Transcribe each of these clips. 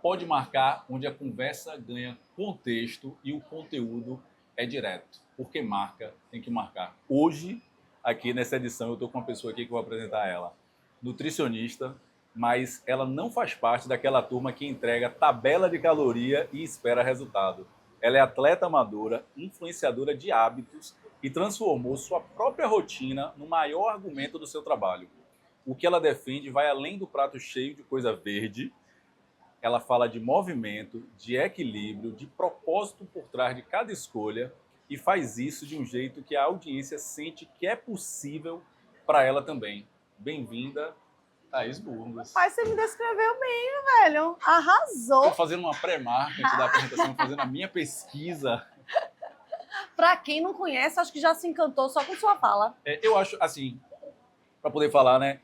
pode marcar onde a conversa ganha contexto e o conteúdo é direto. Porque marca, tem que marcar. Hoje, aqui nessa edição, eu estou com uma pessoa aqui que eu vou apresentar ela. Nutricionista, mas ela não faz parte daquela turma que entrega tabela de caloria e espera resultado. Ela é atleta amadora, influenciadora de hábitos e transformou sua própria rotina no maior argumento do seu trabalho. O que ela defende vai além do prato cheio de coisa verde. Ela fala de movimento, de equilíbrio, de propósito por trás de cada escolha e faz isso de um jeito que a audiência sente que é possível para ela também. Bem-vinda, Thaís Burgos. Mas você me descreveu bem, velho. Arrasou. Estou fazendo uma pré-marketing da apresentação, fazendo a minha pesquisa. Pra quem não conhece, acho que já se encantou só com sua fala. Eu acho, assim, para poder falar, né?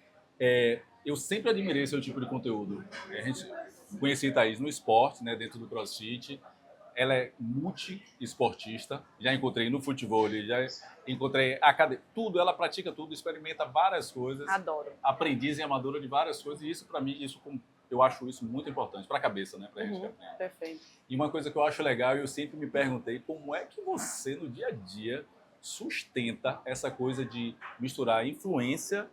Eu sempre admirei seu tipo de conteúdo. A gente conheci a Thaís no esporte, né, dentro do CrossFit. Ela é multi-esportista. Já encontrei no futebol, já encontrei academia. Tudo, ela pratica tudo, experimenta várias coisas. Adoro. Aprendiz e amadora de várias coisas. E isso, para mim, eu acho isso muito importante para a cabeça, né? Pra gente. Perfeito. E uma coisa que eu acho legal, eu sempre me perguntei, como é que você, no dia a dia, sustenta essa coisa de misturar influência,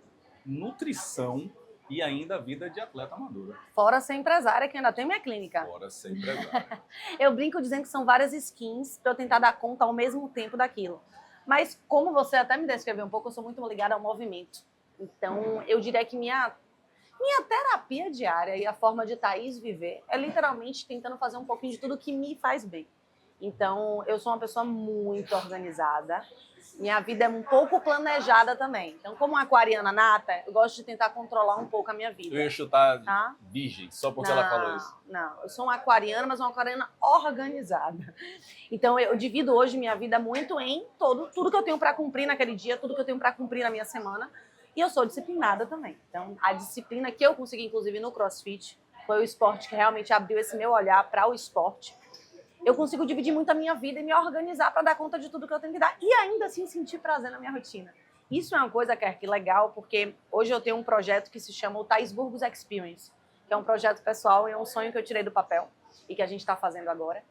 nutrição e ainda a vida de atleta amadora. Fora ser empresária, que ainda tem minha clínica. Fora ser empresária. Eu brinco dizendo que são várias skins para eu tentar dar conta ao mesmo tempo daquilo. Mas como você até me descreveu um pouco, eu sou muito ligada ao movimento. Então, eu diria que minha terapia diária e a forma de Thaís viver é literalmente tentando fazer um pouquinho de tudo que me faz bem. Então, eu sou uma pessoa muito organizada. Minha vida é um pouco planejada também. Então, como uma aquariana nata, eu gosto de tentar controlar um pouco a minha vida. Eu ia chutar tá? virgem, só porque ela falou isso. Não, eu sou uma aquariana, mas uma aquariana organizada. Então, eu divido hoje minha vida muito em tudo que eu tenho para cumprir naquele dia, tudo que eu tenho para cumprir na minha semana. E eu sou disciplinada também. Então, a disciplina que eu consegui, inclusive, no CrossFit, foi o esporte que realmente abriu esse meu olhar para o esporte. Eu consigo dividir muito a minha vida e me organizar para dar conta de tudo que eu tenho que dar e ainda assim sentir prazer na minha rotina. Isso é uma coisa, Kerk, legal, porque hoje eu tenho um projeto que se chama o Thaís Burgos Experience, que é um projeto pessoal e é um sonho que eu tirei do papel e que a gente está fazendo agora.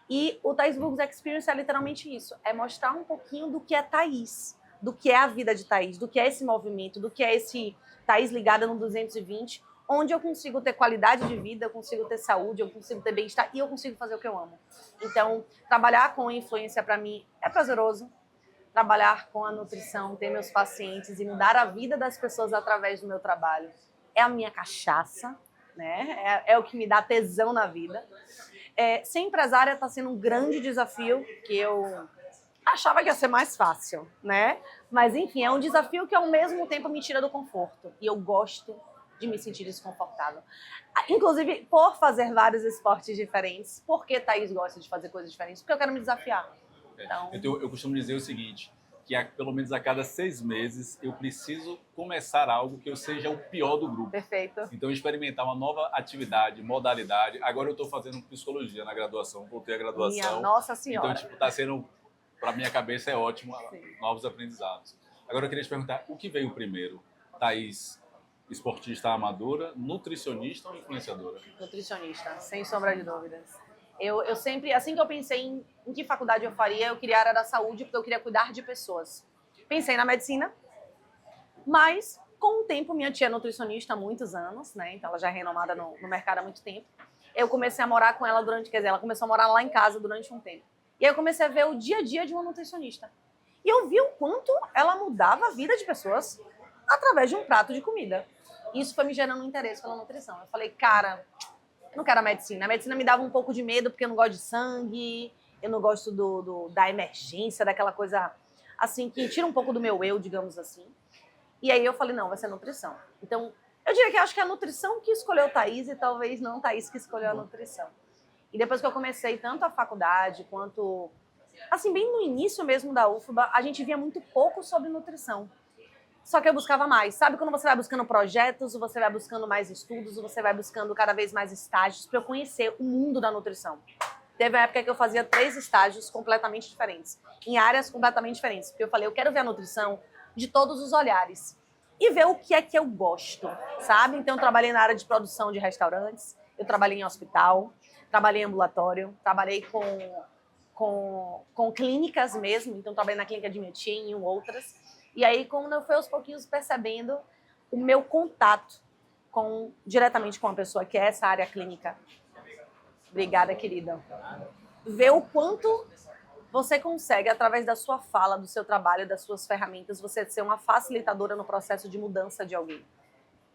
E o Thaís Burgos Experience é literalmente isso, é mostrar um pouquinho do que é Thaís, do que é a vida de Thaís, do que é esse movimento, do que é esse Thaís ligada no 220, onde eu consigo ter qualidade de vida, eu consigo ter saúde, eu consigo ter bem-estar e eu consigo fazer o que eu amo. Então, trabalhar com influência para mim é prazeroso. Trabalhar com a nutrição, ter meus pacientes e mudar a vida das pessoas através do meu trabalho é a minha cachaça, né? É o que me dá tesão na vida. Ser empresária está sendo um grande desafio que eu achava que ia ser mais fácil, né? Mas, enfim, é um desafio que ao mesmo tempo me tira do conforto. E eu gosto de me sentir desconfortável. Inclusive, por fazer vários esportes diferentes. Por que Thaís gosta de fazer coisas diferentes? Porque eu quero me desafiar. Então... Eu costumo dizer o seguinte, que pelo menos a cada 6 meses eu preciso começar algo que eu seja o pior do grupo. Perfeito. Então, experimentar uma nova atividade, modalidade. Agora eu estou fazendo psicologia na graduação, voltei à graduação. Minha Nossa Senhora. Então, está sendo, para minha cabeça é ótimo, Sim. Novos aprendizados. Agora eu queria te perguntar, o que veio primeiro? Thaís, esportista amadora, nutricionista ou influenciadora? Nutricionista, sem sombra de dúvidas. Eu sempre, assim que eu pensei em que faculdade eu faria, eu queria a área da saúde, porque eu queria cuidar de pessoas. Pensei na medicina, mas com o tempo, minha tia é nutricionista há muitos anos, né? Então ela já é renomada no mercado há muito tempo. Eu comecei a morar com ela ela começou a morar lá em casa durante um tempo. E aí eu comecei a ver o dia a dia de uma nutricionista. E eu vi o quanto ela mudava a vida de pessoas através de um prato de comida. Isso foi me gerando um interesse pela nutrição. Eu falei, cara, eu não quero a medicina. A medicina me dava um pouco de medo porque eu não gosto de sangue, eu não gosto da emergência, daquela coisa assim que tira um pouco do meu eu, digamos assim. E aí eu falei, não, vai ser nutrição. Então, eu diria que acho que é a nutrição que escolheu Thaís e talvez não Thaís que escolheu a nutrição. E depois que eu comecei tanto a faculdade quanto, assim, bem no início mesmo da UFBA, a gente via muito pouco sobre nutrição. Só que eu buscava mais. Sabe quando você vai buscando projetos, você vai buscando mais estudos, você vai buscando cada vez mais estágios para eu conhecer o mundo da nutrição. Teve uma época que eu fazia 3 estágios completamente diferentes, em áreas completamente diferentes. Porque eu falei, eu quero ver a nutrição de todos os olhares. e ver o que é que eu gosto, sabe? Então, eu trabalhei na área de produção de restaurantes, eu trabalhei em hospital, trabalhei em ambulatório, trabalhei com clínicas mesmo, então trabalhei na clínica de Metim e outras. E aí, quando eu fui aos pouquinhos percebendo o meu contato diretamente com a pessoa que é essa área clínica. Obrigada, querida. Ver o quanto você consegue, através da sua fala, do seu trabalho, das suas ferramentas, você ser uma facilitadora no processo de mudança de alguém.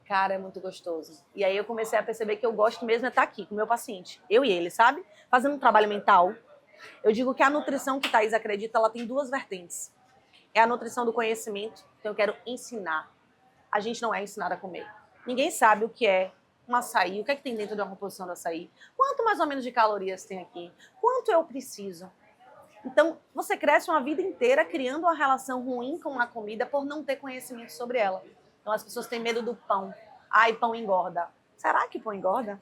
Cara, é muito gostoso. E aí eu comecei a perceber que eu gosto mesmo de estar aqui com o meu paciente. Eu e ele, sabe? Fazendo um trabalho mental. Eu digo que a nutrição que Thaís acredita, ela tem duas vertentes. É a nutrição do conhecimento, então eu quero ensinar. A gente não é ensinado a comer. Ninguém sabe o que é um açaí, o que é que tem dentro de uma composição do açaí, quanto mais ou menos de calorias tem aqui, quanto eu preciso. Então, você cresce uma vida inteira criando uma relação ruim com a comida por não ter conhecimento sobre ela. Então, as pessoas têm medo do pão. Ai, pão engorda. Será que pão engorda?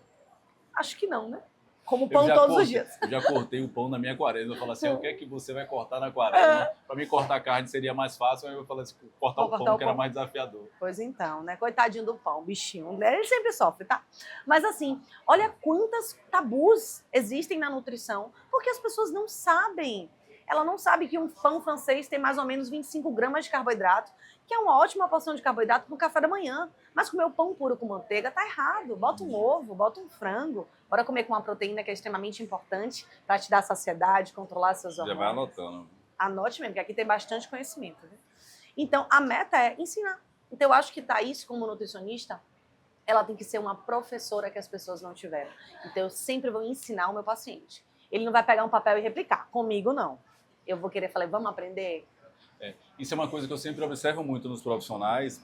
Acho que não, né? Como pão todos os dias. Eu já cortei o pão na minha quaresma. Eu falo assim, o que é que você vai cortar na quaresma? Para mim, cortar carne seria mais fácil, aí eu falo assim, cortar o pão, que era mais desafiador. Pois então, né? Coitadinho do pão, bichinho. Ele sempre sofre, tá? Mas assim, olha quantos tabus existem na nutrição, porque as pessoas não sabem. Ela não sabe que um pão francês tem mais ou menos 25 gramas de carboidrato, que é uma ótima porção de carboidrato no café da manhã. Mas comer o pão puro com manteiga tá errado. Bota um ovo, bota um frango. Bora comer com uma proteína que é extremamente importante para te dar saciedade, controlar seus hormônios. Já vai anotando. Anote mesmo, porque aqui tem bastante conhecimento. Né? Então, a meta é ensinar. Então, eu acho que Thaís, como nutricionista, ela tem que ser uma professora que as pessoas não tiveram. Então, eu sempre vou ensinar o meu paciente. Ele não vai pegar um papel e replicar. Comigo, não. Eu vou querer falar, vamos aprender? Isso é uma coisa que eu sempre observo muito nos profissionais,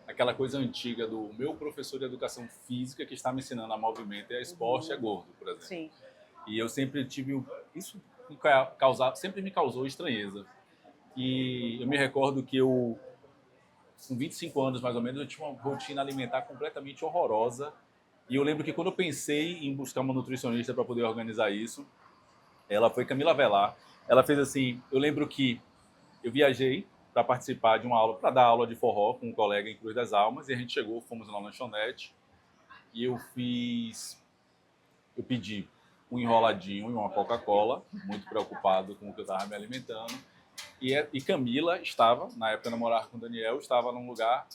aquela coisa antiga do meu professor de educação física que está me ensinando a movimento e a esporte é gordo, por exemplo. Sim. E eu sempre tive... Isso sempre me causou estranheza. E eu me recordo que eu, com 25 anos mais ou menos, eu tinha uma rotina alimentar completamente horrorosa. E eu lembro que quando eu pensei em buscar uma nutricionista para poder organizar isso, ela foi Camila Velar. Ela fez assim, eu lembro que eu viajei para participar de uma aula, para dar aula de forró com um colega em Cruz das Almas, e a gente chegou, fomos na lanchonete, e eu pedi um enroladinho e uma Coca-Cola, muito preocupado com o que eu estava me alimentando, e Camila estava, na época namorava com o Daniel, estava num lugar,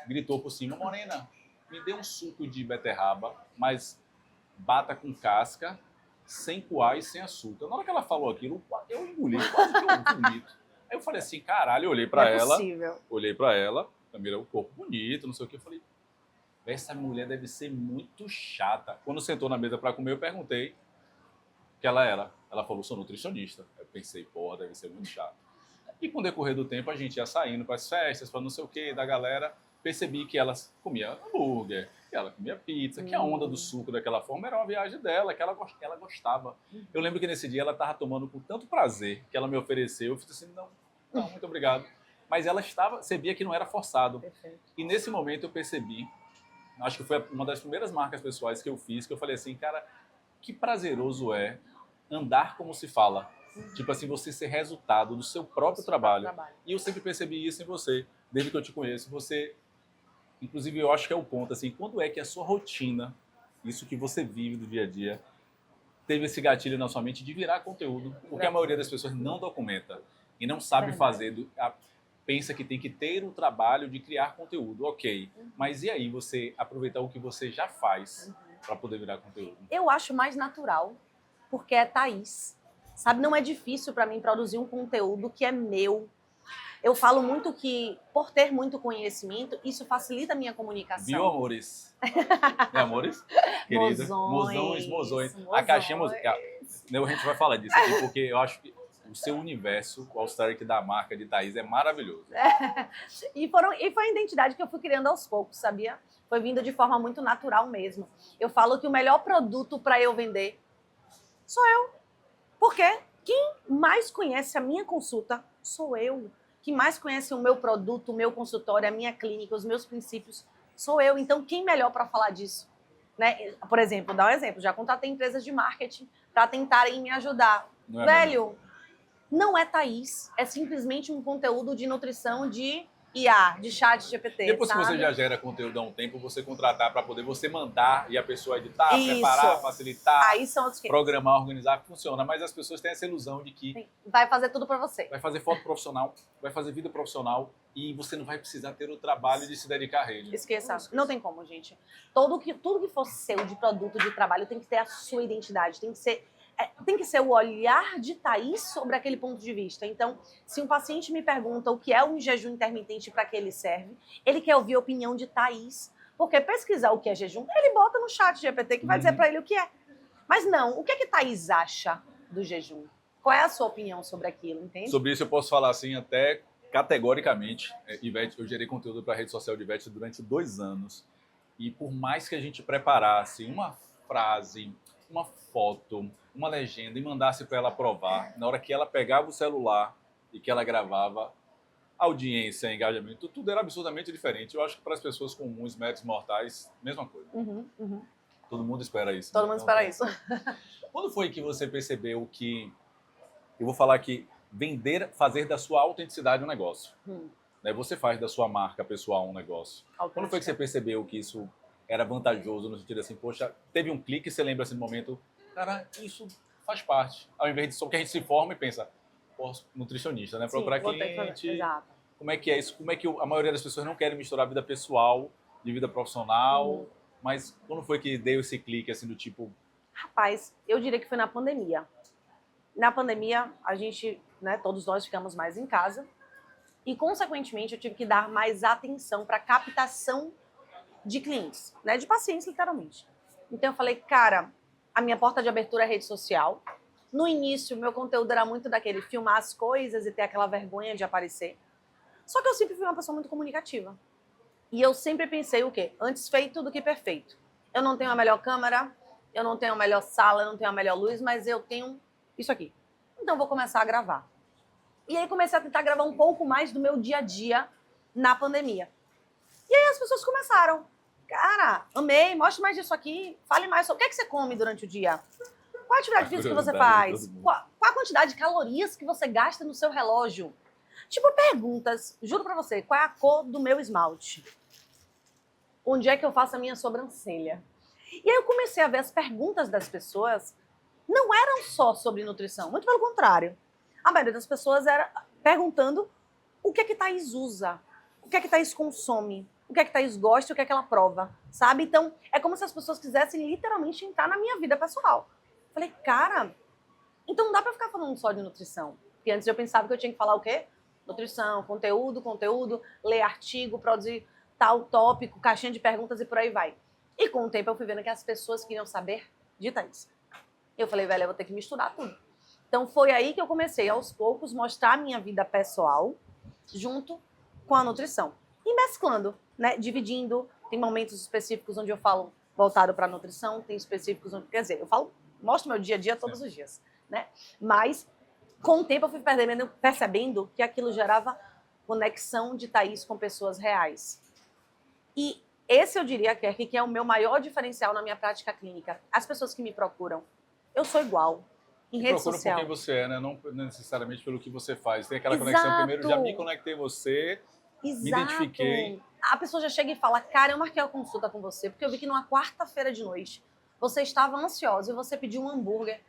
gritou por cima, Morena, me dê um suco de beterraba, mas bata com casca, sem coar e sem açúcar. Na hora que ela falou aquilo, eu engoli, quase que eu vomito. Aí eu falei assim, caralho, eu olhei pra ela, Camila, o corpo bonito, não sei o que, eu falei, essa mulher deve ser muito chata. Quando sentou na mesa pra comer, eu perguntei o que ela era. Ela falou, sou nutricionista. Eu pensei, porra, deve ser muito chato. E com o decorrer do tempo, a gente ia saindo para as festas, para não sei o que, da galera, percebi que ela comia hambúrguer, que ela comia pizza, que a onda do suco daquela forma era uma viagem dela, que ela gostava. Eu lembro que nesse dia ela estava tomando com tanto prazer que ela me ofereceu, eu fiz assim, não, muito obrigado. Mas ela você via que não era forçado. Perfeito. E nesse momento eu percebi, acho que foi uma das primeiras marcas pessoais que eu fiz, que eu falei assim, cara, que prazeroso é andar como se fala. Tipo assim, você ser resultado do seu próprio trabalho. E eu sempre percebi isso em você, desde que eu te conheço. Você, inclusive, eu acho que é o ponto, assim, quando é que a sua rotina, isso que você vive do dia a dia, teve esse gatilho na sua mente de virar conteúdo? Porque a maioria das pessoas não documenta e não sabe fazer, pensa que tem que ter o trabalho de criar conteúdo, ok. Mas e aí você aproveitar o que você já faz para poder virar conteúdo? Eu acho mais natural, porque é Thaís. Sabe, não é difícil para mim produzir um conteúdo que é meu. Eu falo muito que, por ter muito conhecimento, isso facilita a minha comunicação. Viu, amores? É, amores? Querida. Mozões. A caixinha... A gente vai falar disso aqui, porque eu acho que o seu universo, o All-Star da marca de Thaís é maravilhoso. E foi a identidade que eu fui criando aos poucos, sabia? Foi vindo de forma muito natural mesmo. Eu falo que o melhor produto para eu vender sou eu. Porque quem mais conhece a minha consulta sou eu. Quem mais conhece o meu produto, o meu consultório, a minha clínica, os meus princípios, sou eu. Então, quem melhor para falar disso? Né? Por exemplo, vou dar um exemplo. Já contatei empresas de marketing para tentarem me ajudar. Velho, não é Thaís. É simplesmente um conteúdo de nutrição de IA, de chat GPT, Depois que sabe? você já gera conteúdo há um tempo, você contratar para poder você mandar e a pessoa editar, Isso. preparar, facilitar, Aí são os que programar, organizar, funciona. Mas as pessoas têm essa ilusão de que vai fazer tudo pra você. vai fazer foto profissional, vai fazer vida profissional e você não vai precisar ter o trabalho de se dedicar à rede. Esqueça. Não tem como, gente. Tudo que for seu de produto, de trabalho, tem que ter a sua identidade. Tem que ser o olhar de Thaís sobre aquele ponto de vista. Então, se um paciente me pergunta o que é um jejum intermitente, para que ele serve, ele quer ouvir a opinião de Thaís. Porque pesquisar o que é jejum, ele bota no chat GPT que vai dizer para ele o que é. Mas não, o que é que Thaís acha do jejum? Qual é a sua opinião sobre aquilo, entende? Sobre isso eu posso falar assim até categoricamente. Ivete, eu gerei conteúdo para a rede social de Ivete durante 2 anos. E por mais que a gente preparasse uma frase, uma foto, uma legenda e mandasse para ela aprovar, na hora que ela pegava o celular e que ela gravava, audiência, engajamento, tudo era absurdamente diferente. Eu acho que para as pessoas comuns, médios mortais, mesma coisa. Todo mundo espera isso. Todo né? mundo espera isso. Quando foi que você percebeu que, eu vou falar que fazer da sua autenticidade um negócio? Né? Você faz da sua marca pessoal um negócio. Quando foi que você percebeu que isso era vantajoso, no sentido assim, poxa, teve um clique e você lembra assim no momento, cara, isso faz parte. Ao invés de só que a gente se forma e pensa, pô, nutricionista, né? Procurar cliente. Exato. Como é que é isso? Como é que a maioria das pessoas não querem misturar a vida pessoal de vida profissional? Mas quando foi que deu esse clique assim do tipo, Rapaz, eu diria que foi na pandemia. Na pandemia, a gente, né, todos nós ficamos mais em casa e, consequentemente, eu tive que dar mais atenção para captação de clientes, né, de pacientes, literalmente. Então, eu falei, cara, a minha porta de abertura é rede social. No início, meu conteúdo era muito daquele filmar as coisas e ter aquela vergonha de aparecer. Só que eu sempre fui uma pessoa muito comunicativa. E eu sempre pensei o quê? Antes feito do que perfeito. Eu não tenho a melhor câmera, eu não tenho a melhor sala, eu não tenho a melhor luz, mas eu tenho isso aqui. Então, vou começar a gravar. E aí, comecei a tentar gravar um pouco mais do meu dia a dia na pandemia. E aí, as pessoas começaram. Cara, amei, mostre mais disso aqui, fale mais sobre o que é que você come durante o dia. Qual a atividade física que você faz? Qual a quantidade de calorias que você gasta no seu relógio? Tipo, perguntas. Juro pra você, qual é a cor do meu esmalte? Onde é que eu faço a minha sobrancelha? E aí eu comecei a ver as perguntas das pessoas não eram só sobre nutrição, muito pelo contrário. A maioria das pessoas era perguntando o que é que Thaís usa, o que é que Thaís consome, o que é que Thaís gosta e o que é que ela prova, sabe? Então, é como se as pessoas quisessem literalmente entrar na minha vida pessoal. Falei, cara, então não dá pra ficar falando só de nutrição. Porque antes eu pensava que eu tinha que falar o quê? Nutrição, conteúdo, ler artigo, produzir tal tópico, caixinha de perguntas e por aí vai. E com o tempo eu fui vendo que as pessoas queriam saber de Thaís. Eu falei, velho, eu vou ter que misturar tudo. Então foi aí que eu comecei, aos poucos, mostrar a minha vida pessoal junto com a nutrição. E mesclando, né? Dividindo. Tem momentos específicos onde eu falo voltado para a nutrição, tem específicos onde... Quer dizer, eu falo, mostro meu dia a dia todos os dias, né? Mas, com o tempo, eu fui percebendo que aquilo gerava conexão de Thaís com pessoas reais. E esse eu diria que é o meu maior diferencial na minha prática clínica. As pessoas que me procuram, eu sou igual. Em rede procura social. por quem você é, né? Não necessariamente pelo que você faz. Tem aquela conexão, primeiro já me conectei a você, me identifiquei. A pessoa já chega e fala, cara, eu marquei a consulta com você, porque eu vi que numa quarta-feira de noite você estava ansiosa e você pediu um hambúrguer.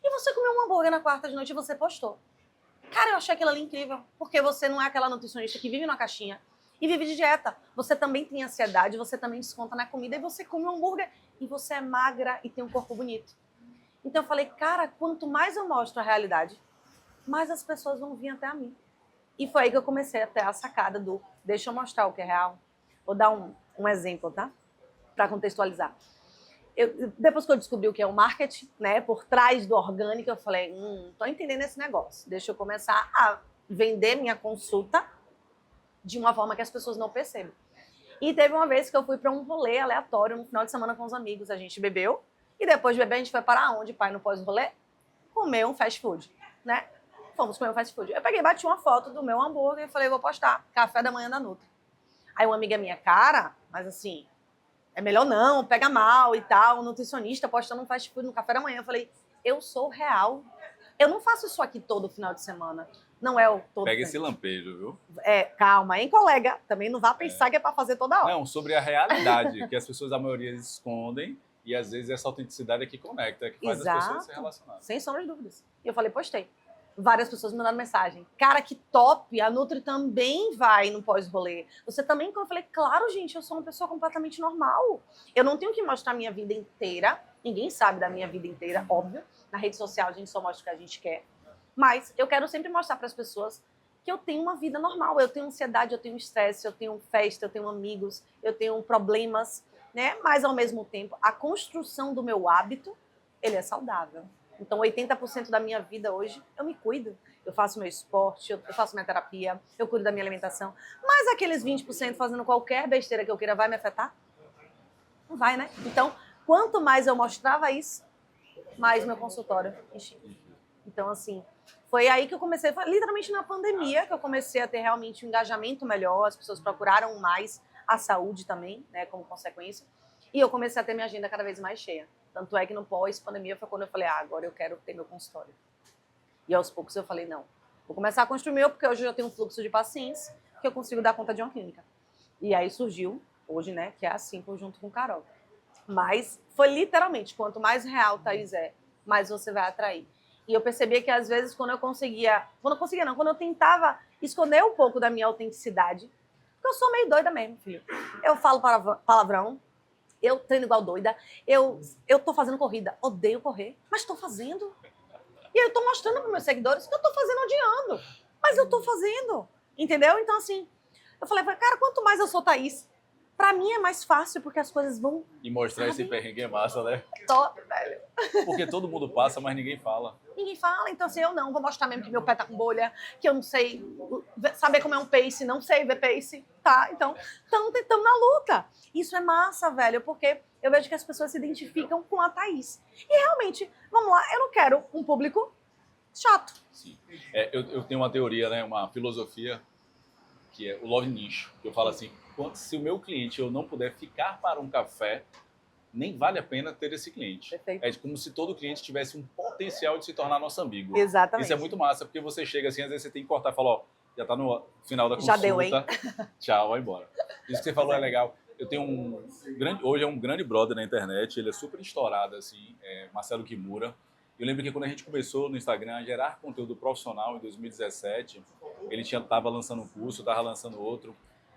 E você comeu um hambúrguer na quarta de noite e você postou. Cara, eu achei aquilo ali incrível, porque você não é aquela nutricionista que vive numa caixinha e vive de dieta. Você também tem ansiedade, você também desconta na comida e você come um hambúrguer e você é magra e tem um corpo bonito. Então eu falei, cara, quanto mais eu mostro a realidade, mais as pessoas vão vir até a mim. E foi aí que eu comecei a ter a sacada do deixa eu mostrar o que é real. Vou dar um exemplo, tá? Para contextualizar. Depois que eu descobri o que é o marketing, né, por trás do orgânico, eu falei, tô entendendo esse negócio. Deixa eu começar a vender minha consulta de uma forma que as pessoas não percebam. E teve uma vez que eu fui para um rolê aleatório no final de semana com os amigos. A gente bebeu. E depois de beber, a gente foi para onde, pai, no pós-rolê? Comer um fast food, né? Fomos comer um fast food. Eu peguei, bati uma foto do meu hambúrguer e falei, vou postar, café da manhã da Nutri. Aí uma amiga minha, cara, mas assim, é melhor não, pega mal e tal, um nutricionista postando um fast food no café da manhã. Eu falei, eu sou real. Eu não faço isso aqui todo final de semana. Não é o todo Pega tempo. esse lampejo, viu? Calma, hein, colega? Também não vá pensar que é para fazer toda hora. Não, sobre a realidade, que as pessoas, a maioria, escondem, e às vezes essa autenticidade é que conecta, é que faz as pessoas se relacionarem. Sem sombra de dúvidas. E eu falei, postei. Várias pessoas me mandaram mensagem. Cara, que top! A Nutri também vai no pós-rolê. Você também? Eu falei, claro, gente, eu sou uma pessoa completamente normal. Eu não tenho que mostrar a minha vida inteira. Ninguém sabe da minha vida inteira, óbvio. Na rede social a gente só mostra o que a gente quer. Mas eu quero sempre mostrar para as pessoas que eu tenho uma vida normal. Eu tenho ansiedade, eu tenho estresse, eu tenho festa, eu tenho amigos, eu tenho problemas, né? Mas, ao mesmo tempo, a construção do meu hábito, ele é saudável. Então, 80% da minha vida hoje, eu me cuido. Eu faço meu esporte, eu faço minha terapia, eu cuido da minha alimentação. Mas aqueles 20% fazendo qualquer besteira que eu queira vai me afetar? Não vai, né? Então, quanto mais eu mostrava isso, mais meu consultório enchia. Então, assim, foi aí que eu comecei, foi literalmente na pandemia que eu comecei a ter realmente um engajamento melhor, as pessoas procuraram mais a saúde também, né, como consequência, e eu comecei a ter minha agenda cada vez mais cheia. Tanto é que no pós-pandemia foi quando eu falei, agora eu quero ter meu consultório. E aos poucos eu falei, não, vou começar a construir meu, porque hoje eu já tenho um fluxo de pacientes que eu consigo dar conta de uma clínica. E aí surgiu, hoje, né, que é a Simple junto com Carol. Mas foi literalmente, quanto mais real Thaís mais você vai atrair. E eu percebia que às vezes quando eu tentava esconder um pouco da minha autenticidade, porque eu sou meio doida mesmo, filho. Eu falo palavrão, eu treino igual doida, eu tô fazendo corrida, odeio correr, mas tô fazendo. E aí eu tô mostrando para meus seguidores que eu tô fazendo odiando, mas eu tô fazendo, entendeu? Então assim, eu falei, cara, quanto mais eu sou Thaís, pra mim é mais fácil, porque as coisas vão... E mostrar esse perrengue é massa, né? Top, velho. Porque todo mundo passa, mas ninguém fala. Ninguém fala, então assim, eu não vou mostrar mesmo que meu pé tá com bolha, que eu não sei saber como é um pace, não sei ver pace, tá? Então, estamos na luta. Isso é massa, velho, porque eu vejo que as pessoas se identificam com a Thaís. E realmente, vamos lá, eu não quero um público chato. Sim. Eu tenho uma teoria, né, uma filosofia, que é o love nicho. Que eu falo assim, se o meu cliente eu não puder ficar para um café, nem vale a pena ter esse cliente. Perfeito. É como se todo cliente tivesse um potencial de se tornar nosso amigo. Exatamente. Isso é muito massa, porque você chega assim, às vezes você tem que cortar e falar, ó, já tá no final da consulta. Já deu, hein? Tchau, vai embora. Isso que você falou é legal. Eu tenho hoje é um grande brother na internet, ele é super estourado, assim, Marcelo Kimura. Eu lembro que quando a gente começou no Instagram a gerar conteúdo profissional em 2017, ele estava lançando um curso, estava lançando outro.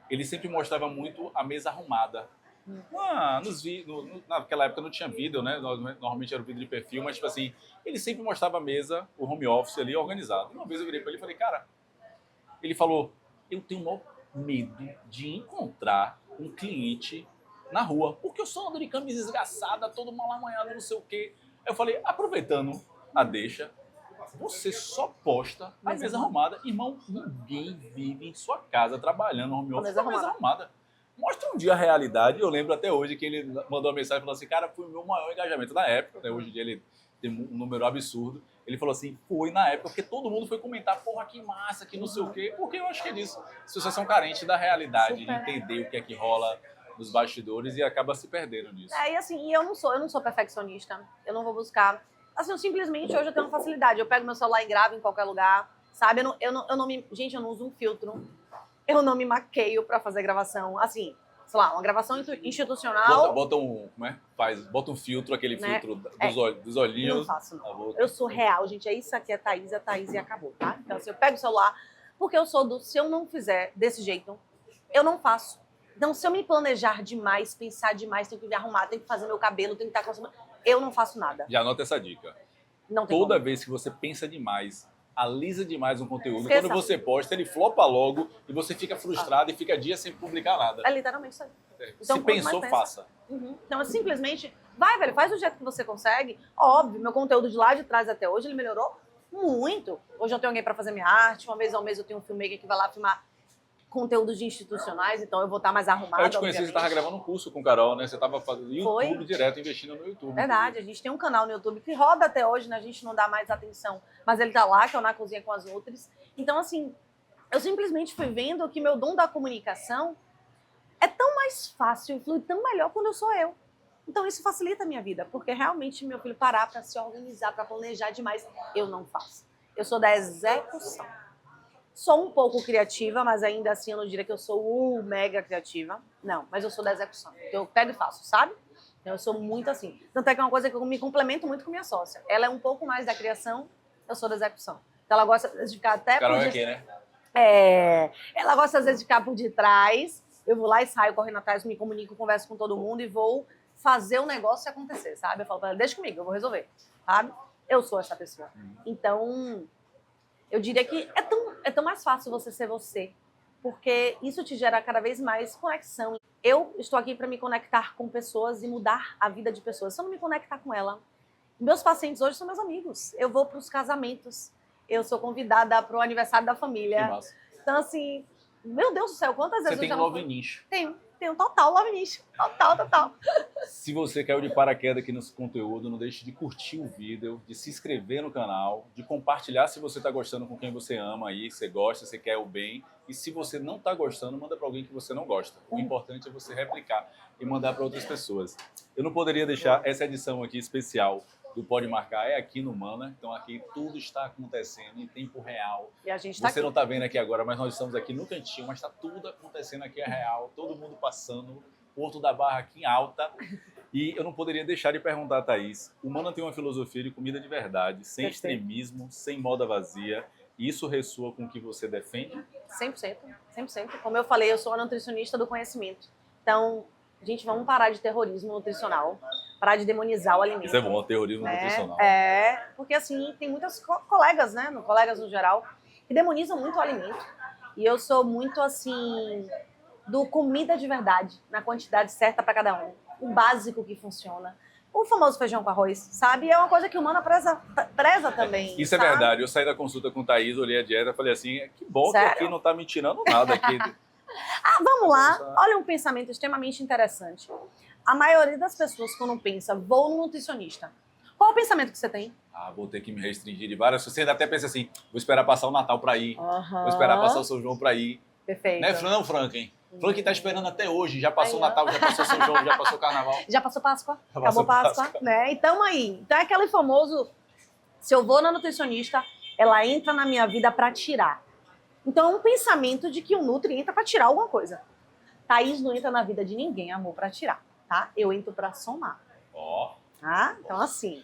Ele sempre mostrava muito a mesa arrumada. Naquela época não tinha vídeo, né? Normalmente era o vídeo de perfil, mas tipo assim, ele sempre mostrava a mesa, o home office ali organizado. Uma vez eu virei para ele e falei, cara, ele falou, eu tenho o maior medo de encontrar um cliente na rua, porque eu só ando de camisa esgaçada, todo mal amanhado, não sei o quê. Eu falei, aproveitando a deixa, você só posta a mesa arrumada. Irmão, ninguém vive em sua casa trabalhando no home office com a mesa arrumada. Mostra um dia a realidade. Eu lembro até hoje que ele mandou uma mensagem e falou assim, cara, foi o meu maior engajamento na época, né? Hoje em dia ele tem um número absurdo. Ele falou assim, foi na época, porque todo mundo foi comentar, porra, que massa, que não sei o quê. Porque eu acho que é disso. As pessoas são carentes da realidade, de entender o que é que rola nos bastidores e acaba se perdendo nisso. E assim, eu não sou perfeccionista. Eu não vou buscar. Assim, eu simplesmente hoje eu tenho uma facilidade. Eu pego meu celular e gravo em qualquer lugar, sabe? Gente, eu não uso um filtro. Eu não me maqueio pra fazer gravação. Assim, sei lá, uma gravação institucional. Bota um filtro, aquele né? filtro dos olhinhos. Não faço, não. Eu sou real, gente. É isso aqui, é Thaís e acabou, tá? Então, assim, eu pego o celular, porque se eu não fizer desse jeito, eu não faço. Então, se eu me planejar demais, pensar demais, tenho que me arrumar, tenho que fazer meu cabelo, tenho que estar com... Eu não faço nada. Já anota essa dica. Não tem Toda como. vez que você pensa demais, alisa demais um conteúdo, Esqueça. quando você posta, ele flopa logo e você fica frustrado e fica dias sem publicar nada. É literalmente isso aí. Então, se pensou, faça. Então, simplesmente, vai, velho, faz do jeito que você consegue. Óbvio, meu conteúdo de lá de trás até hoje, ele melhorou muito. Hoje eu tenho alguém para fazer minha arte, uma vez ao mês eu tenho um filmmaker que vai lá filmar conteúdos de institucionais, então eu vou estar mais arrumada. Eu te conheci, você estava gravando um curso com o Carol, né? Você estava fazendo YouTube direto, investindo no YouTube. Verdade, a gente tem um canal no YouTube que roda até hoje, né? A gente não dá mais atenção, mas ele tá lá, que é o Na Cozinha com as Outras. Então, assim, eu simplesmente fui vendo que meu dom da comunicação é tão mais fácil, flui tão melhor quando eu sou eu. Então, isso facilita a minha vida, porque realmente meu filho parar para se organizar, para planejar demais, eu não faço. Eu sou da execução. Sou um pouco criativa, mas ainda assim eu não diria que eu sou mega criativa. Não, mas eu sou da execução. Eu pego e faço, sabe? Então eu sou muito assim. Tanto é que é uma coisa que eu me complemento muito com minha sócia. Ela é um pouco mais da criação, eu sou da execução. Então ela gosta de ficar até Carol por é aqui, né? ela gosta às vezes de ficar por detrás. Eu vou lá e saio correndo atrás, me comunico, converso com todo mundo e vou fazer o negócio acontecer, sabe? Eu falo pra ela, deixa comigo, eu vou resolver, sabe? Eu sou essa pessoa. Então, eu diria que é tão mais fácil você ser você, porque isso te gera cada vez mais conexão. Eu estou aqui para me conectar com pessoas e mudar a vida de pessoas. Se eu não me conectar com ela, meus pacientes hoje são meus amigos. Eu vou para os casamentos, eu sou convidada para o aniversário da Que família. massa. Então, assim, meu Deus do céu, quantas vezes Você tem eu já não love nicho. Tenho total love nicho. Total. Se você caiu de paraquedas aqui nesse conteúdo, não deixe de curtir o vídeo, de se inscrever no canal, de compartilhar se você está gostando com quem você ama aí, você gosta, você quer o bem. E se você não está gostando, manda para alguém que você não gosta. O importante é você replicar e mandar para outras pessoas. Eu não poderia deixar essa edição aqui especial do Pode Marcar, é aqui no Mana. Então aqui tudo está acontecendo em tempo real. E a gente tá Você aqui. não está vendo aqui agora, mas nós estamos aqui no cantinho, mas está tudo acontecendo aqui, é real, todo mundo passando, Porto da Barra aqui em alta. E eu não poderia deixar de perguntar a Thaís, o Mana tem uma filosofia de comida de verdade, sem Perfeito. extremismo, sem moda vazia. Isso ressoa com o que você defende? 100%. Como eu falei, eu sou a nutricionista do conhecimento. Então, gente, vamos parar de terrorismo nutricional, parar de demonizar o alimento. Isso é bom, terrorismo nutricional. Porque assim, tem muitas colegas, né, colegas no geral, que demonizam muito o alimento. E eu sou muito assim, do comida de verdade, na quantidade certa para cada um. O básico que funciona. O famoso feijão com arroz, sabe? É uma coisa que o Mana preza também. Isso é sabe? verdade. Eu saí da consulta com Thaís, olhei a dieta e falei assim, que bom Sério? que aqui não tá me tirando nada aqui. Vamos lá, olha um pensamento extremamente interessante. A maioria das pessoas, quando pensa, vou no nutricionista, qual é o pensamento que você tem? Vou ter que me restringir de várias. Você ainda até pensa assim, vou esperar passar o Natal para ir, vou esperar passar o São João para ir. Perfeito. Não, Franklin? Franklin tá esperando até hoje, já passou o Aí, ó. Natal, já passou São João, já passou o Carnaval. Já passou Páscoa? Já Acabou passou Páscoa, né? Então aí, então é aquele famoso, se eu vou na nutricionista, ela entra na minha vida para tirar. Então é um pensamento de que o Nutri entra para tirar alguma coisa. Thaís não entra na vida de ninguém, amor, para tirar, tá? Eu entro para somar, Ó, tá? Então assim...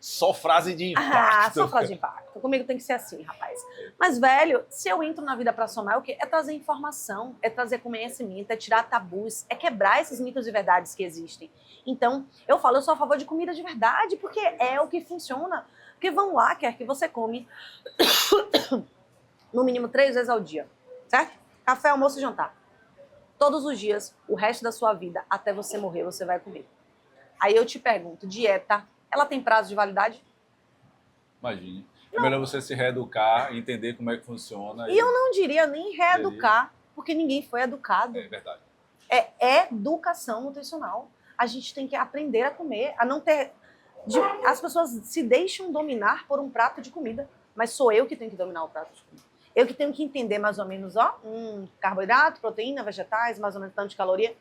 só frase de impacto. Só frase de impacto. Comigo tem que ser assim, rapaz. Mas, velho, se eu entro na vida pra somar, é o quê? É trazer informação, é trazer conhecimento, é tirar tabus, é quebrar esses mitos e verdades que existem. Então, eu falo, eu sou a favor de comida de verdade, porque é o que funciona. Porque vão lá, quer que você come no mínimo 3 vezes ao dia, certo? Café, almoço e jantar. Todos os dias, o resto da sua vida, até você morrer, você vai comer. Aí eu te pergunto, dieta, ela tem prazo de validade? Imagine. É melhor você se reeducar, entender como é que funciona. E eu não diria nem reeducar, porque ninguém foi educado. É verdade. É educação nutricional. A gente tem que aprender a comer, a não ter... As pessoas se deixam dominar por um prato de comida, mas sou eu que tenho que dominar o prato de comida. Eu que tenho que entender mais ou menos, carboidrato, proteína, vegetais, mais ou menos tanto de caloria.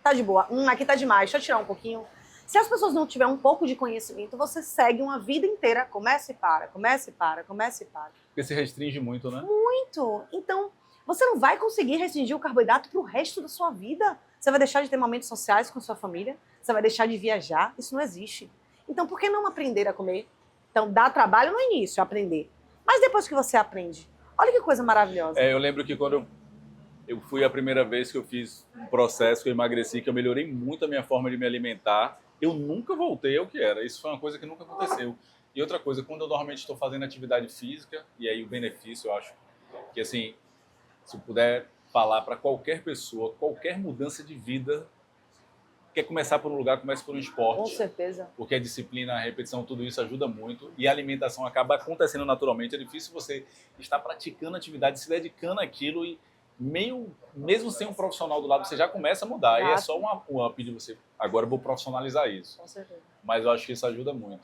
Tá de boa. Aqui tá demais, deixa eu tirar um pouquinho. Se as pessoas não tiverem um pouco de conhecimento, você segue uma vida inteira, começa e para. Porque se restringe muito, né? Muito. Então, você não vai conseguir restringir o carboidrato pro resto da sua vida. Você vai deixar de ter momentos sociais com sua família, você vai deixar de viajar, isso não existe. Então, por que não aprender a comer? Então, dá trabalho no início, aprender. Mas depois que você aprende, olha que coisa maravilhosa. Eu lembro que quando eu fui a primeira vez que eu fiz um processo, que eu emagreci, que eu melhorei muito a minha forma de me alimentar, eu nunca voltei ao que era. Isso foi uma coisa que nunca aconteceu. E outra coisa, quando eu normalmente estou fazendo atividade física, e aí o benefício, eu acho que assim, se eu puder falar para qualquer pessoa, qualquer mudança de vida, quer começar por um lugar, comece por um esporte. Com certeza. Porque a disciplina, a repetição, tudo isso ajuda muito. E a alimentação acaba acontecendo naturalmente. É difícil você estar praticando atividade, se dedicando àquilo e mesmo sem um profissional do lado, você já começa a mudar. Exato. E é só um up de você, agora eu vou profissionalizar isso. Com certeza. Mas eu acho que isso ajuda muito.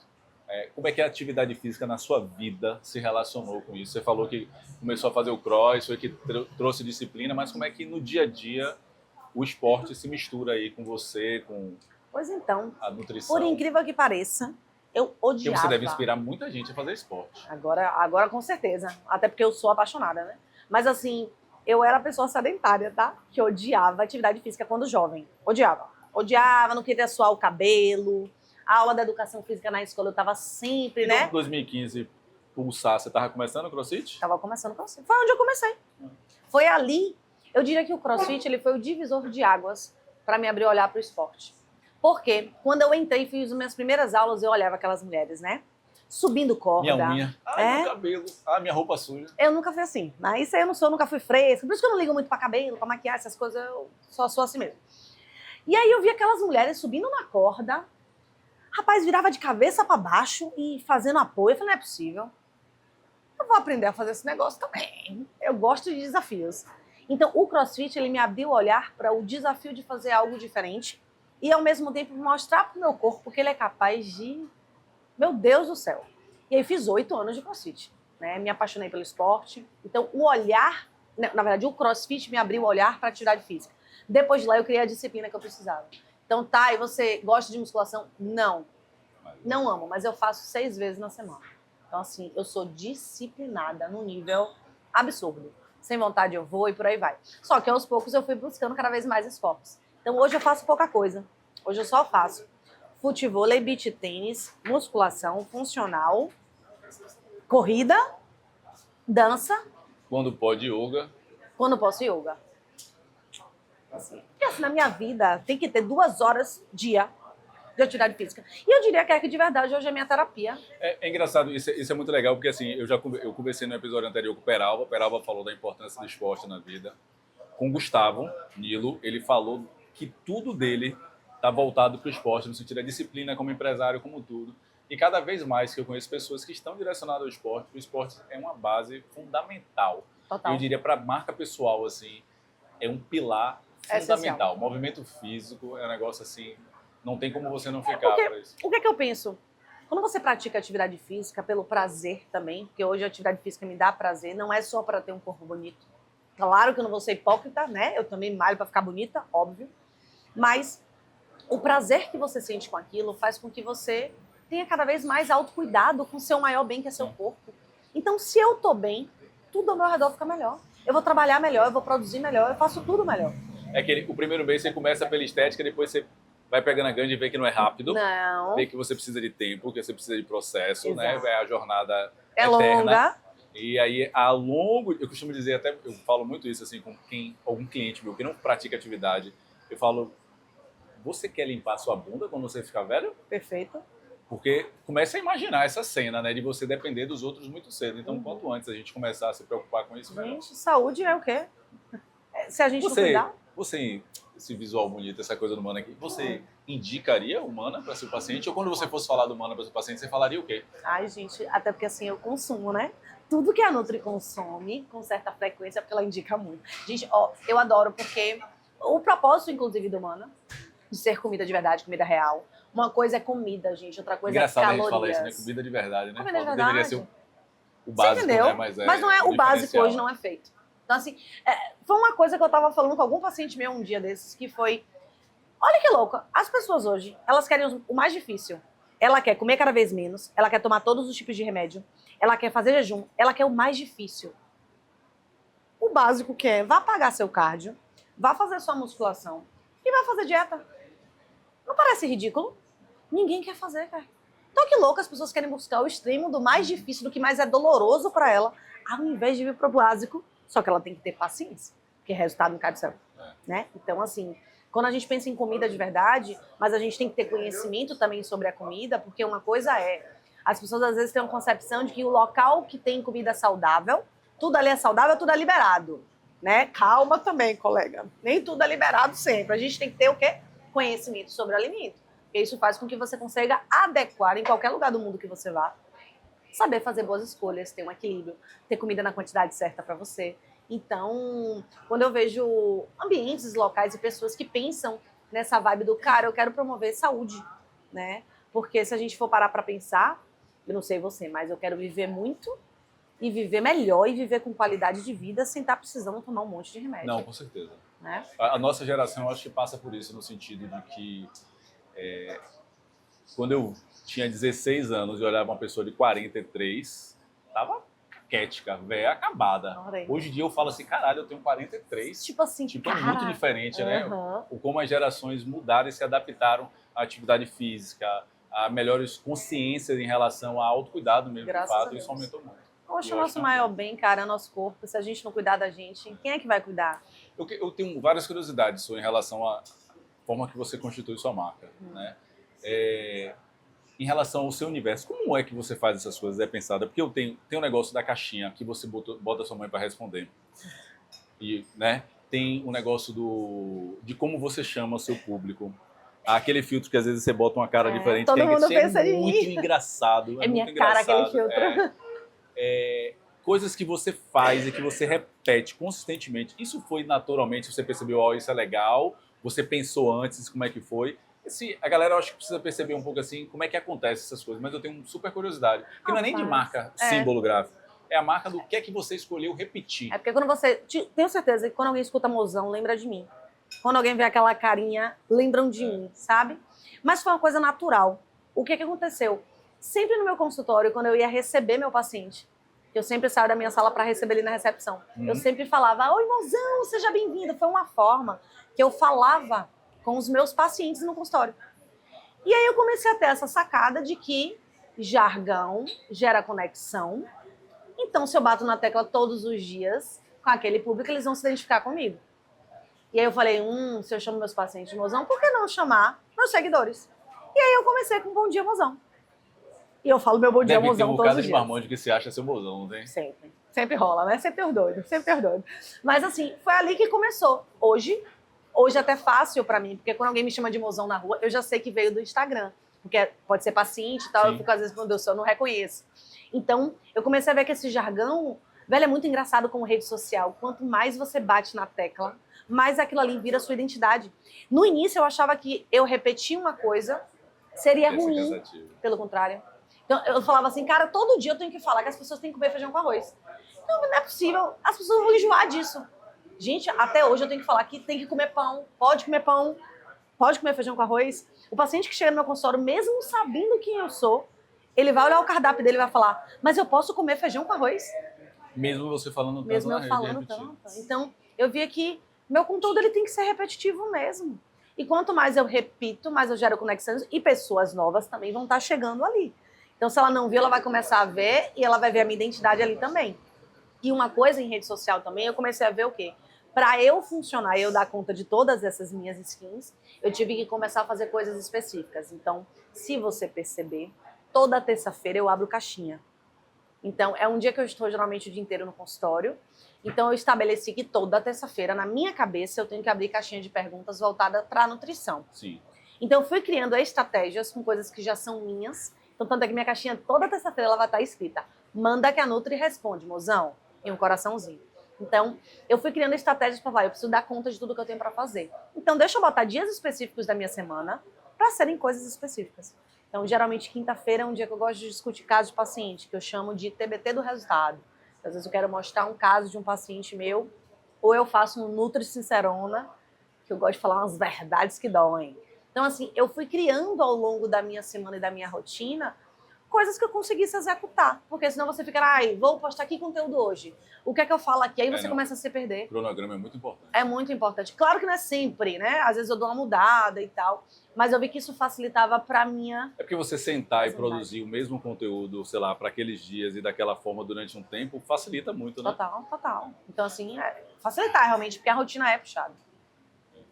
Como é que a atividade física na sua vida se relacionou com isso? Você falou que começou a fazer o cross, foi que trouxe disciplina, mas como é que no dia a dia o esporte se mistura aí com você, com Pois então, a nutrição? por incrível que pareça, Eu Porque odiava. você deve inspirar muita gente a fazer esporte. Agora com certeza. Até porque eu sou apaixonada, né? Mas assim, eu era a pessoa sedentária, tá? Que odiava atividade física quando jovem. Odiava. Odiava, não queria suar o cabelo. A aula da educação física na escola eu tava sempre, Então, né? em 2015, pulsar, você estava começando o CrossFit? Tava começando com você. Foi onde eu comecei. Foi ali. Eu diria que o CrossFit ele foi o divisor de águas para me abrir o olhar para o esporte. Porque quando eu entrei e fiz as minhas primeiras aulas, eu olhava aquelas mulheres, né? Subindo corda. Minha unha. Ai, meu cabelo. Ah, minha roupa suja. Eu nunca fui assim. Mas isso aí eu não sou, nunca fui fresca. Por isso que eu não ligo muito pra cabelo, pra maquiagem, essas coisas. Eu só sou assim mesmo. E aí eu vi aquelas mulheres subindo na corda. Rapaz, virava de cabeça pra baixo e fazendo apoio. Eu falei, não é possível. Eu vou aprender a fazer esse negócio também. Eu gosto de desafios. Então, o CrossFit, ele me abriu o olhar para o desafio de fazer algo diferente e, ao mesmo tempo, mostrar para o meu corpo que ele é capaz de... Meu Deus do céu. E aí, fiz 8 anos de CrossFit. Né? Me apaixonei pelo esporte. Então, o olhar... Na verdade, o CrossFit me abriu o olhar para a atividade física. Depois de lá, eu criei a disciplina que eu precisava. Então, tá, e você gosta de musculação? Não. Não amo, mas eu faço 6 vezes na semana. Então, assim, eu sou disciplinada num nível absurdo. Sem vontade eu vou e por aí vai. Só que aos poucos eu fui buscando cada vez mais esportes. Então, hoje eu faço pouca coisa. Hoje eu só faço futevôlei, beach tênis, musculação, funcional, corrida, dança. Quando pode, yoga. Quando posso, yoga. Assim, porque assim, na minha vida tem que ter 2 horas dia de atividade física. E eu diria que é que de verdade hoje é minha terapia. É engraçado, isso é muito legal, porque assim, eu conversei no episódio anterior com o Peralva. O Peralva falou da importância do esporte na vida. Com o Gustavo Nilo, ele falou que tudo dele está voltado para o esporte, no sentido da disciplina como empresário, como tudo. E cada vez mais que eu conheço pessoas que estão direcionadas ao esporte, o esporte é uma base fundamental. Total. Eu diria para a marca pessoal, assim, é um pilar fundamental. O movimento físico é um negócio assim, não tem como você não ficar para isso. O que é que eu penso? Quando você pratica atividade física pelo prazer também, porque hoje a atividade física me dá prazer, não é só para ter um corpo bonito. Claro que eu não vou ser hipócrita, né? Eu também malho para ficar bonita, óbvio. Mas o prazer que você sente com aquilo faz com que você tenha cada vez mais autocuidado com o seu maior bem, que é seu corpo. Então, se eu tô bem, tudo ao meu redor fica melhor. Eu vou trabalhar melhor, eu vou produzir melhor, eu faço tudo melhor. É que o primeiro mês você começa pela estética, depois você vai pegando a ganha e vê que não é rápido. Não. Vê que você precisa de tempo, que você precisa de processo, Exato. né? É a jornada é eterna. Longa. E aí, a longo... Eu costumo dizer, até eu falo muito isso assim com algum cliente meu que não pratica atividade. Eu falo, você quer limpar sua bunda quando você ficar velho? Perfeito. Porque começa a imaginar essa cena, né? De você depender dos outros muito cedo. Então, quanto antes a gente começar a se preocupar com isso, melhor. Gente, saúde é o quê? Se a gente não cuidar... Você, esse visual bonito, essa coisa do Mana aqui, você indicaria o Mana para seu paciente? Ou quando você fosse falar do Mana para seu paciente, você falaria o quê? Ai, gente, até porque assim eu consumo, né? Tudo que a Nutri consome com certa frequência, porque ela indica muito. Gente, ó, eu adoro porque o propósito, inclusive, do Mana, de ser comida de verdade, comida real. Uma coisa é comida, gente, outra coisa Engraçado é calorias. a gente falar isso, né? Comida de verdade, né? Comida de verdade. Deveria ser o básico, você entendeu? né? Mas não é o básico diferencial. hoje, não é feito. Então, assim, foi uma coisa que eu tava falando com algum paciente meu um dia desses, que foi... Olha que louca, as pessoas hoje, elas querem o mais difícil. Ela quer comer cada vez menos, ela quer tomar todos os tipos de remédio, ela quer fazer jejum, ela quer o mais difícil. O básico que é, vá pagar seu cardio, vá fazer sua musculação e vá fazer dieta. Não parece ridículo? Ninguém quer fazer, cara. Então que louco, as pessoas querem buscar o extremo do mais difícil, do que mais é doloroso pra ela, ao invés de vir pro básico. Só que ela tem que ter paciência, porque resultado não cai do céu, né? Então, assim, quando a gente pensa em comida de verdade, mas a gente tem que ter conhecimento também sobre a comida, porque uma coisa é, as pessoas às vezes têm uma concepção de que o local que tem comida saudável, tudo ali é saudável, tudo é liberado, né? Calma também, colega. Nem tudo é liberado sempre. A gente tem que ter o quê? Conhecimento sobre o alimento. Porque isso faz com que você consiga adequar em qualquer lugar do mundo que você vá. Saber fazer boas escolhas, ter um equilíbrio, ter comida na quantidade certa para você. Então, quando eu vejo ambientes, locais e pessoas que pensam nessa vibe do cara, eu quero promover saúde, né? Porque se a gente for parar para pensar, eu não sei você, mas eu quero viver muito e viver melhor e viver com qualidade de vida sem estar precisando tomar um monte de remédio. Não, com certeza. Né? A nossa geração, eu acho que passa por isso, no sentido de que quando eu tinha 16 anos e olhava uma pessoa de 43, tava caquética, velha, acabada. Adorei. Hoje em dia eu falo assim, caralho, eu tenho 43. Tipo assim, Tipo, é muito diferente, né? O como as gerações mudaram e se adaptaram à atividade física, a melhores consciências em relação ao autocuidado mesmo, Graças de a fato, Deus. isso aumentou muito. Poxa, Eu o acho nosso que maior bem, cara, é nosso corpo. Se a gente não cuidar da gente, quem é que vai cuidar? Eu tenho várias curiosidades em relação à forma que você constitui sua marca, né? Em relação ao seu universo, como é que você faz essas coisas? É pensada? Porque tem um negócio da caixinha que você bota sua mãe para responder. E, né? Tem um negócio de como você chama o seu público. Há aquele filtro que às vezes você bota uma cara diferente. Todo mundo pensa é em muito mim. engraçado. É minha muito cara aquele engraçado. filtro. Coisas que você faz e que você repete consistentemente. Isso foi naturalmente, você percebeu, ó, isso é legal, você pensou antes como é que foi. A galera eu acho que precisa perceber um pouco assim como é que acontece essas coisas, mas eu tenho super curiosidade. Porque não é nem de marca símbolo gráfico, é a marca do que é que você escolheu repetir. É porque quando você... Tenho certeza que quando alguém escuta Mozão, lembra de mim. Quando alguém vê aquela carinha, lembram de mim, sabe? Mas foi uma coisa natural. O que aconteceu? Sempre no meu consultório, quando eu ia receber meu paciente, eu sempre saio da minha sala para receber ele na recepção. Eu sempre falava, oi, Mozão, seja bem-vindo. Foi uma forma que eu falava com os meus pacientes no consultório. E aí eu comecei a ter essa sacada de que jargão gera conexão. Então, se eu bato na tecla todos os dias com aquele público, eles vão se identificar comigo. E aí eu falei, se eu chamo meus pacientes de Mozão, por que não chamar meus seguidores? E aí eu comecei com Bom Dia, Mozão. E eu falo meu bom dia, Mozão, todos os dias. Deve ter um bocado de marmanjo que se acha seu Mozão, não tem? Sempre. Sempre rola, né? Sempre os doidos, sempre os doidos. Mas assim, foi ali que começou. Hoje é até fácil pra mim, porque quando alguém me chama de Mozão na rua, eu já sei que veio do Instagram. Porque pode ser paciente e tal, eu fico às vezes, meu Deus, eu não reconheço. Então, eu comecei a ver que esse jargão, velho, é muito engraçado como rede social. Quanto mais você bate na tecla, mais aquilo ali vira a sua identidade. No início, eu achava que eu repetir uma coisa seria ruim. Pelo contrário. Então, eu falava assim, cara, todo dia eu tenho que falar que as pessoas têm que comer feijão com arroz. Não é possível. As pessoas vão enjoar disso. Gente, até hoje eu tenho que falar que tem que comer pão, pode comer feijão com arroz. O paciente que chega no meu consultório, mesmo sabendo quem eu sou, ele vai olhar o cardápio dele e vai falar, mas eu posso comer feijão com arroz? Mesmo você falando tanto mesmo eu falando tanto. Então, eu via que meu conteúdo ele tem que ser repetitivo mesmo. E quanto mais eu repito, mais eu gero conexões e pessoas novas também vão estar chegando ali. Então, se ela não viu, ela vai começar a ver e ela vai ver a minha identidade ali também. E uma coisa em rede social também, eu comecei a ver o quê? Para eu funcionar, eu dar conta de todas essas minhas skins, eu tive que começar a fazer coisas específicas. Então, se você perceber, toda terça-feira eu abro caixinha. Então, é um dia que eu estou geralmente o dia inteiro no consultório. Então, eu estabeleci que toda terça-feira, na minha cabeça, eu tenho que abrir caixinha de perguntas voltada para a nutrição. Sim. Então, eu fui criando estratégias com coisas que já são minhas. Então, tanto é que minha caixinha, toda terça-feira, ela vai estar escrita, manda que a Nutri responde, mozão, e um coraçãozinho. Então, eu fui criando estratégias para falar, eu preciso dar conta de tudo que eu tenho para fazer. Então, deixa eu botar dias específicos da minha semana para serem coisas específicas. Então, geralmente, quinta-feira é um dia que eu gosto de discutir casos de paciente, que eu chamo de TBT do resultado. Às vezes eu quero mostrar um caso de um paciente meu, ou eu faço um Nutri Sincerona, que eu gosto de falar umas verdades que doem. Então, assim, eu fui criando ao longo da minha semana e da minha rotina coisas que eu conseguisse executar. Porque senão você fica, vou postar aqui conteúdo hoje. O que é que eu falo aqui? Aí você começa a se perder. O cronograma é muito importante. É muito importante. Claro que não é sempre, né? Às vezes eu dou uma mudada e tal. Mas eu vi que isso facilitava pra minha... É porque você sentar e produzir o mesmo conteúdo, sei lá, para aqueles dias e daquela forma durante um tempo, facilita muito, né? Total. Então, assim, facilitar realmente, porque a rotina é puxada.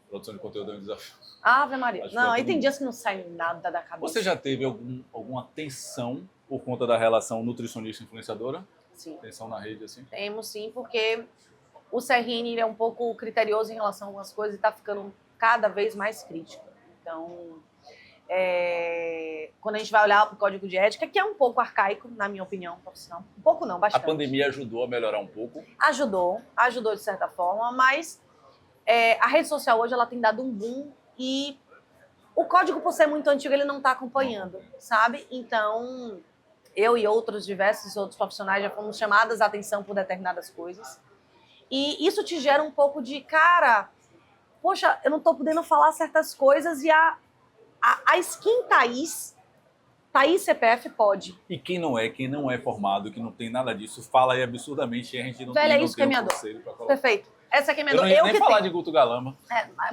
Produção de conteúdo é um desafio. Ave Maria. Não, e tem dias que não sai nada da cabeça. Você já teve alguma tensão por conta da relação nutricionista-influenciadora? Sim. Tensão na rede, assim? Temos, sim, porque o CRN é um pouco criterioso em relação a algumas coisas e está ficando cada vez mais crítico. Então, quando a gente vai olhar para o código de ética, que é um pouco arcaico, na minha opinião profissional. Um pouco não, bastante. A pandemia ajudou a melhorar um pouco? Ajudou de certa forma, mas a rede social hoje ela tem dado um boom e o código, por ser muito antigo, ele não está acompanhando, sabe? Então, eu e diversos outros profissionais já fomos chamadas a atenção por determinadas coisas. E isso te gera um pouco de, cara, poxa, eu não estou podendo falar certas coisas e a skin Thaís Thaís CPF pode. E quem não é formado, que não tem nada disso, fala aí absurdamente e a gente não Velho, tem, é não isso que é tem minha um dor. conselho pra colocar. Perfeito. Essa aqui é minha Eu dor. não ia Eu nem que falar tenho. de Guto Galama.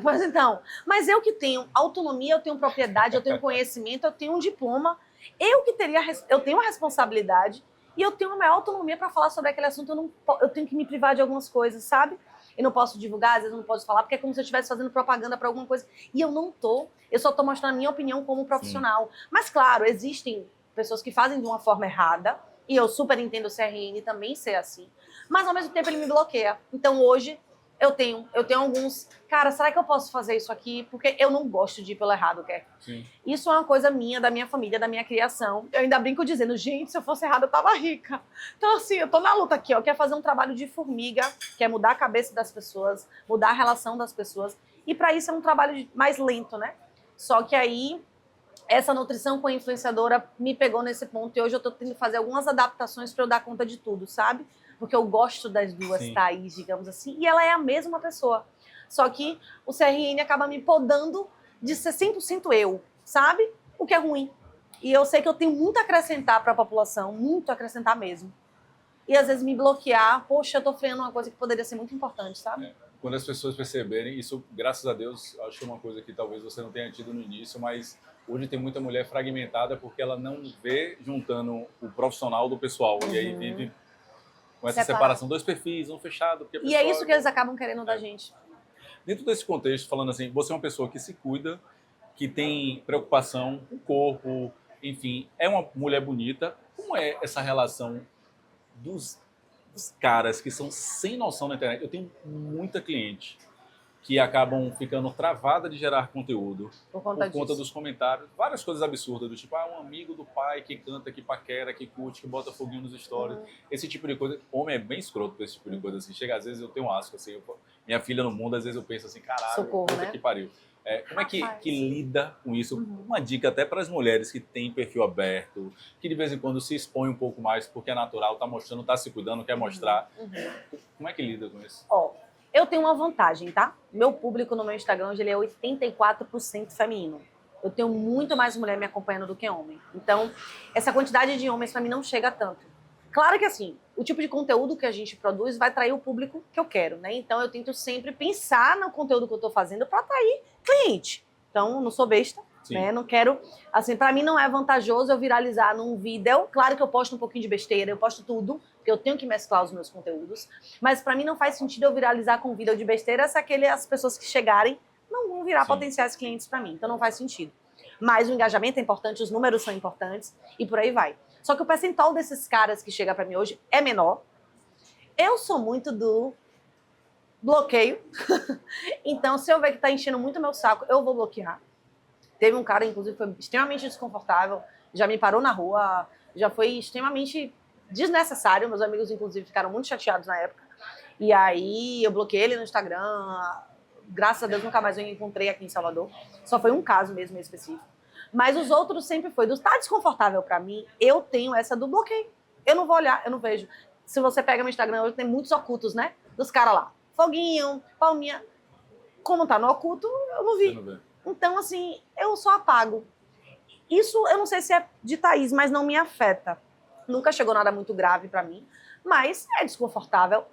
Pois então, mas eu que tenho autonomia, eu tenho propriedade, eu tenho conhecimento, eu tenho um diploma, eu tenho uma responsabilidade e eu tenho uma maior autonomia para falar sobre aquele assunto. Eu tenho que me privar de algumas coisas, sabe? Eu não posso divulgar, às vezes eu não posso falar, porque é como se eu estivesse fazendo propaganda para alguma coisa. E eu não tô. Eu só tô mostrando a minha opinião como profissional. Sim. Mas, claro, existem pessoas que fazem de uma forma errada, e eu super entendo o CRN também ser assim. Mas, ao mesmo tempo, ele me bloqueia. Então, hoje, eu tenho alguns... Cara, será que eu posso fazer isso aqui? Porque eu não gosto de ir pelo errado, Ké. Sim. Isso é uma coisa minha, da minha família, da minha criação. Eu ainda brinco dizendo, gente, se eu fosse errada, eu tava rica. Então, assim, eu tô na luta aqui, ó. Quer fazer um trabalho de formiga, quer mudar a cabeça das pessoas, mudar a relação das pessoas. E para isso é um trabalho mais lento, né? Só que aí, essa nutrição com a influenciadora me pegou nesse ponto. E hoje eu tô tendo que fazer algumas adaptações para eu dar conta de tudo, sabe? Porque eu gosto das duas Thaís, digamos assim. E ela é a mesma pessoa. Só que o CRN acaba me podando de ser 100% eu, sabe? O que é ruim. E eu sei que eu tenho muito a acrescentar para a população, muito a acrescentar mesmo. E às vezes me bloquear, poxa, eu tô freando uma coisa que poderia ser muito importante, sabe? Quando as pessoas perceberem, isso, graças a Deus, acho que é uma coisa que talvez você não tenha tido no início, mas hoje tem muita mulher fragmentada porque ela não vê juntando o profissional do pessoal. E aí vive com essa separação, dois perfis, um fechado. Porque e é isso que eles acabam querendo da gente. Dentro desse contexto, falando assim, você é uma pessoa que se cuida, que tem preocupação com o corpo, enfim, é uma mulher bonita. Como é essa relação dos caras que são sem noção na internet? Eu tenho muita cliente que acabam ficando travada de gerar conteúdo por conta dos comentários, várias coisas absurdas, do tipo, um amigo do pai que canta, que paquera, que curte, que bota foguinho nos stories, esse tipo de coisa. Homem é bem escroto com esse tipo de coisa, assim, chega às vezes eu tenho um asco, assim, minha filha no mundo, às vezes eu penso assim, caralho, socorro, puta, né? Que pariu. Como é que lida com isso? Uma dica até para as mulheres que têm perfil aberto, que de vez em quando se expõem um pouco mais, porque é natural, tá mostrando, tá se cuidando, quer mostrar. Como é que lida com isso? Eu tenho uma vantagem, tá? Meu público no meu Instagram, ele é 84% feminino. Eu tenho muito mais mulher me acompanhando do que homem. Então, essa quantidade de homens para mim não chega tanto. Claro que assim, o tipo de conteúdo que a gente produz vai atrair o público que eu quero, né? Então, eu tento sempre pensar no conteúdo que eu tô fazendo para atrair cliente. Então, não sou besta, né? Não quero... Assim, para mim não é vantajoso eu viralizar num vídeo. Claro que eu posto um pouquinho de besteira, eu posto tudo, porque eu tenho que mesclar os meus conteúdos. Mas para mim não faz sentido eu viralizar com um vídeo de besteira se as pessoas que chegarem não vão virar potenciais clientes para mim. Então não faz sentido. Mas o engajamento é importante, os números são importantes e por aí vai. Só que o percentual desses caras que chega para mim hoje é menor. Eu sou muito do bloqueio. Então, se eu ver que tá enchendo muito meu saco, eu vou bloquear. Teve um cara, inclusive, foi extremamente desconfortável, já me parou na rua, já foi extremamente desnecessário. Meus amigos, inclusive, ficaram muito chateados na época. E aí, eu bloqueei ele no Instagram. Graças a Deus, nunca mais eu encontrei aqui em Salvador. Só foi um caso mesmo específico. Mas os outros sempre foi. Tá desconfortável pra mim, eu tenho essa do bloqueio. Eu não vou olhar, eu não vejo. Se você pega meu Instagram, hoje tem muitos ocultos, né? Dos caras lá. Foguinho, palminha. Como tá no oculto, eu não vi. Então, assim, eu só apago. Isso, eu não sei se é de Thaís, mas não me afeta. Nunca chegou nada muito grave pra mim. Mas é desconfortável,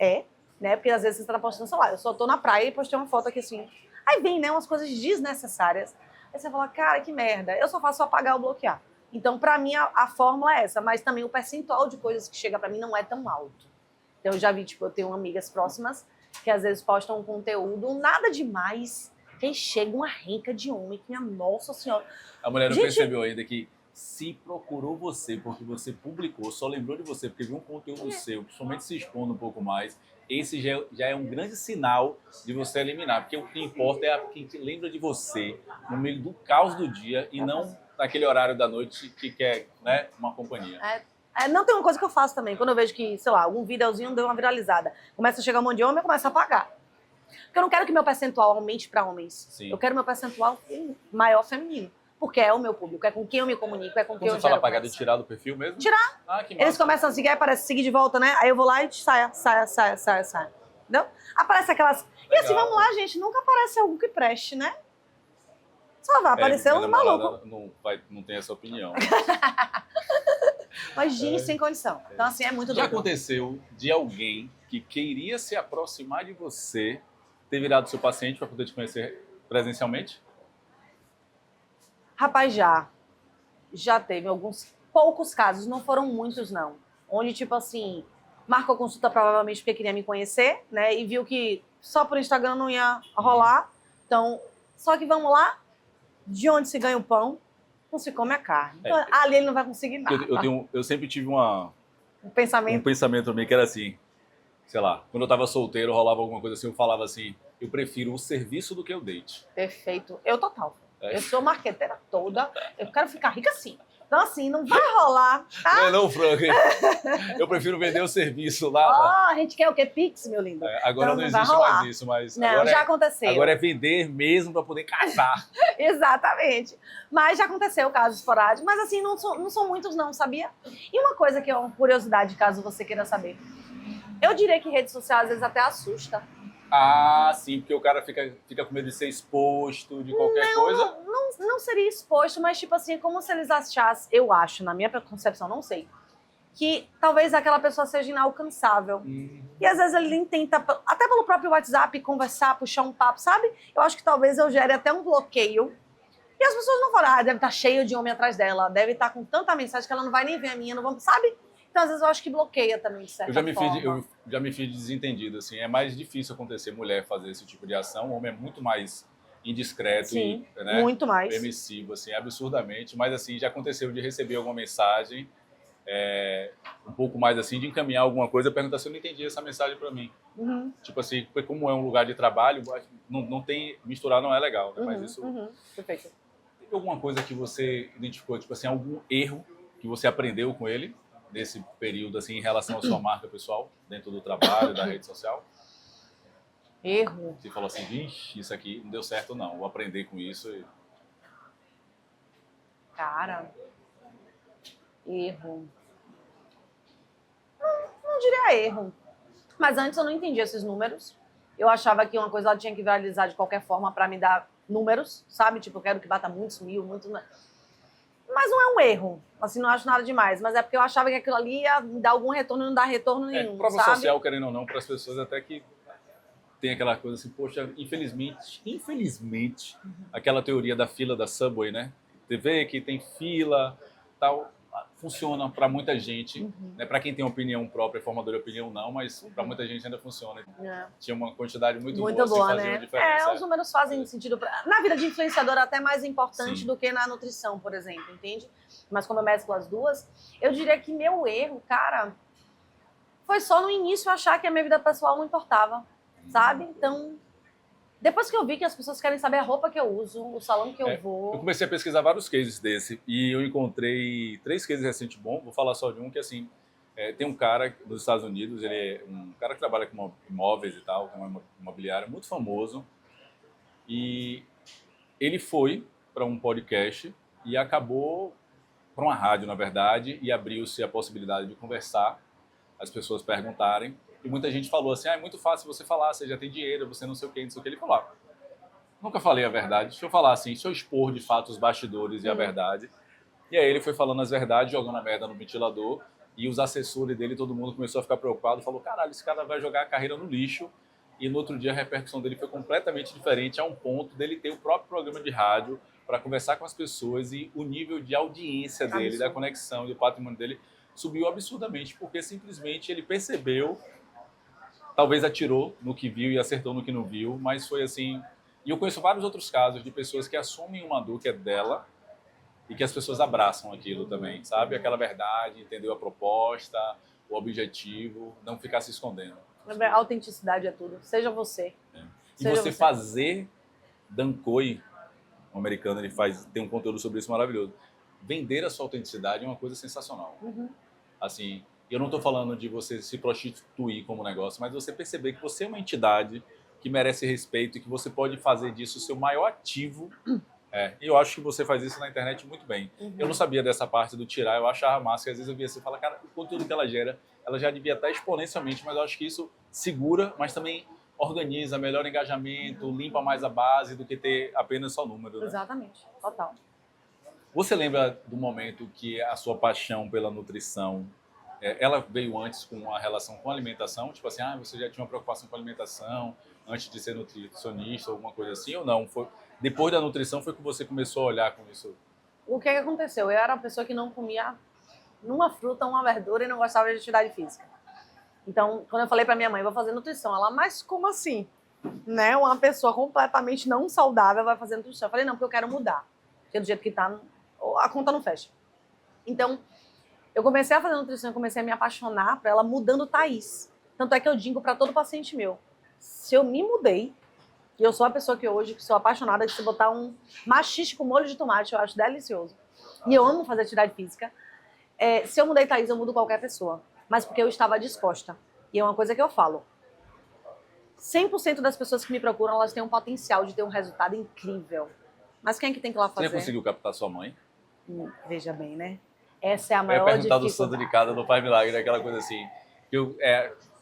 né? Porque às vezes você tá postando, sei lá, eu só tô na praia e postei uma foto aqui assim. Aí vem, né, umas coisas desnecessárias. Aí você fala, cara, que merda. Eu só faço apagar ou bloquear. Então, pra mim, a fórmula é essa. Mas também o percentual de coisas que chega pra mim não é tão alto. Então, eu já vi, tipo, eu tenho amigas próximas que às vezes postam um conteúdo, nada demais, que aí chega uma renca de homem, que minha nossa senhora. A mulher não percebeu ainda que se procurou você porque você publicou, só lembrou de você porque viu um conteúdo seu, principalmente se expondo um pouco mais, esse já é um grande sinal de você eliminar, porque o que importa é quem te lembra de você no meio do caos do dia e não naquele horário da noite que quer, né, uma companhia. Não tem uma coisa que eu faço também, quando eu vejo que, sei lá, algum videozinho deu uma viralizada, começa a chegar um monte de homem, eu começo a apagar. Porque eu não quero que meu percentual aumente para homens. Sim. Eu quero meu percentual maior feminino. Porque é o meu público, é com quem eu me comunico, é com quem eu gero. Você fala apagar de tirar do perfil mesmo? Tirar. Que massa. Eles começam a seguir, aí aparece seguir de volta, né? Aí eu vou lá e saia. Entendeu? Aparece aquelas... Legal. E assim, vamos lá, gente, nunca aparece algo que preste, né? Só vai aparecer uns malucos. Não tem essa opinião. Mas jeans sem condição. Então, assim, é muito Já doido. aconteceu de alguém que queria se aproximar de você ter virado seu paciente para poder te conhecer presencialmente? Rapaz, já teve alguns poucos casos, não foram muitos não, onde tipo assim, marcou consulta provavelmente porque queria me conhecer, né, e viu que só por Instagram não ia rolar, então, só que vamos lá, de onde se ganha o pão, não se come a carne, então, ali ele não vai conseguir nada. Eu sempre tive Um um pensamento. pensamento também que era assim, sei lá, quando eu tava solteiro, rolava alguma coisa assim, eu falava assim, eu prefiro o serviço do que o date. Perfeito, eu total. Eu sou marqueteira toda, eu quero ficar rica assim. Então, assim, não vai rolar, tá? Não, Frank. Eu prefiro vender o serviço lá. Ó, a gente quer o quê? Pix, meu lindo. Agora Então, não vai existe rolar. mais isso, mas Não, agora já aconteceu. Agora é vender mesmo para poder casar. Exatamente. Mas já aconteceu casos esporádicos, mas assim, não são muitos não, sabia? E uma coisa que é uma curiosidade, caso você queira saber. Eu diria que rede social às vezes até assusta. Ah, sim, porque o cara fica com medo de ser exposto, de qualquer coisa. Não seria exposto, mas tipo assim, é como se eles achassem, eu acho, na minha concepção, não sei, que talvez aquela pessoa seja inalcançável. E às vezes ele nem tenta, até pelo próprio WhatsApp, conversar, puxar um papo, sabe? Eu acho que talvez eu gere até um bloqueio. E as pessoas não falam, deve estar cheio de homem atrás dela, deve estar com tanta mensagem que ela não vai nem ver a minha, não vamos, sabe? Então, às vezes, eu acho que bloqueia também, de certa forma. Eu já me fiz desentendido, assim. É mais difícil acontecer mulher fazer esse tipo de ação. O homem é muito mais indiscreto Sim, e né, muito mais. permissivo, assim, absurdamente. Mas, assim, já aconteceu de receber alguma mensagem um pouco mais, assim, de encaminhar alguma coisa, perguntar se eu não entendi essa mensagem para mim. Tipo assim, como é um lugar de trabalho, não tem... Misturar não é legal, né? Mas isso... Perfeito. Tem alguma coisa que você identificou, tipo assim, algum erro que você aprendeu com ele? Nesse período, assim, em relação à sua marca pessoal, dentro do trabalho, da rede social? Erro? Você falou assim, vixe, isso aqui não deu certo não, vou aprender com isso. Cara, erro. Não diria erro. Mas antes eu não entendia esses números. Eu achava que uma coisa ela tinha que viralizar de qualquer forma para me dar números, sabe? Tipo, eu quero que bata muitos mil, muitos... Mas não é um erro, assim, não acho nada demais. Mas é porque eu achava que aquilo ali ia dar algum retorno e não dá retorno nenhum, prova sabe? social, querendo ou não, para as pessoas até que tem aquela coisa assim, poxa, infelizmente, aquela teoria da fila da Subway, né? Você vê que tem fila, tal, funciona para muita gente, né? Para quem tem opinião própria, formador de opinião não, mas para muita gente ainda funciona. Tinha uma quantidade muito boa, assim, fazia né? uma diferença. Os números fazem sentido. Na vida de influenciador é até mais importante Sim. do que na nutrição, por exemplo, entende? Mas como eu mesclo as duas, eu diria que meu erro, cara, foi só no início achar que a minha vida pessoal não importava, sabe? Então, depois que eu vi que as pessoas querem saber a roupa que eu uso, o salão que eu vou... Eu comecei a pesquisar vários cases desse e eu encontrei 3 cases recentes bons. Vou falar só de um que, assim, tem um cara nos Estados Unidos, ele é um cara que trabalha com imóveis e tal, com uma imobiliária muito famoso, e ele foi para um podcast e acabou para uma rádio, na verdade, e abriu-se a possibilidade de conversar, as pessoas perguntarem, e muita gente falou assim, é muito fácil você falar, você já tem dinheiro, você não sei o que, não sei o que. Ele falou, nunca falei a verdade, deixa eu falar assim, deixa eu expor de fato os bastidores e a verdade. E aí ele foi falando as verdades, jogando a merda no ventilador, e os assessores dele, todo mundo começou a ficar preocupado, falou, caralho, esse cara vai jogar a carreira no lixo. E no outro dia a repercussão dele foi completamente diferente, a um ponto dele ter o próprio programa de rádio para conversar com as pessoas, e o nível de audiência dele, da conexão e do patrimônio dele subiu absurdamente, porque simplesmente ele percebeu, talvez atirou no que viu e acertou no que não viu, mas foi assim... E eu conheço vários outros casos de pessoas que assumem uma dor que é dela e que as pessoas abraçam aquilo também, sabe? Aquela verdade, entendeu a proposta, o objetivo, não ficar se escondendo. A autenticidade é tudo, seja você. E você fazer Dankoi, um americano, ele tem um conteúdo sobre isso maravilhoso. Vender a sua autenticidade é uma coisa sensacional. Assim, eu não estou falando de você se prostituir como negócio, mas você perceber que você é uma entidade que merece respeito e que você pode fazer disso o seu maior ativo. E eu acho que você faz isso na internet muito bem. Eu não sabia dessa parte do tirar, eu achava massa, que às vezes eu via assim e falava, cara, o conteúdo que ela gera, ela já devia estar exponencialmente, mas eu acho que isso segura, mas também organiza, melhora o engajamento, limpa mais a base do que ter apenas só número, né? Exatamente, total. Você lembra do momento que a sua paixão pela nutrição, ela veio antes com a relação com a alimentação? Tipo assim, você já tinha uma preocupação com a alimentação antes de ser nutricionista, alguma coisa assim, ou não? Foi, depois da nutrição foi que você começou a olhar com isso? O que aconteceu? Eu era uma pessoa que não comia uma fruta, uma verdura e não gostava de atividade física. Então, quando eu falei pra minha mãe, vou fazer nutrição, ela, mas como assim? Né? Uma pessoa completamente não saudável vai fazer nutrição. Eu falei, não, porque eu quero mudar. Porque do jeito que tá, a conta não fecha. Então, eu comecei a fazer nutrição, eu comecei a me apaixonar por ela mudando Thaís. Tanto é que eu digo pra todo paciente meu, se eu me mudei, e eu sou a pessoa que hoje que sou apaixonada de se botar um machixe com molho de tomate, eu acho delicioso. E eu amo fazer atividade física. Se eu mudei Thaís, eu mudo qualquer pessoa. Mas porque eu estava disposta. E é uma coisa que eu falo. 100% das pessoas que me procuram, elas têm um potencial de ter um resultado incrível. Mas quem é que tem que ir lá fazer? Você já conseguiu captar sua mãe? Veja bem, né? Essa é a Eu ia maior perguntar do dificuldade. santo de casa do Pai Milagre, aquela coisa assim, que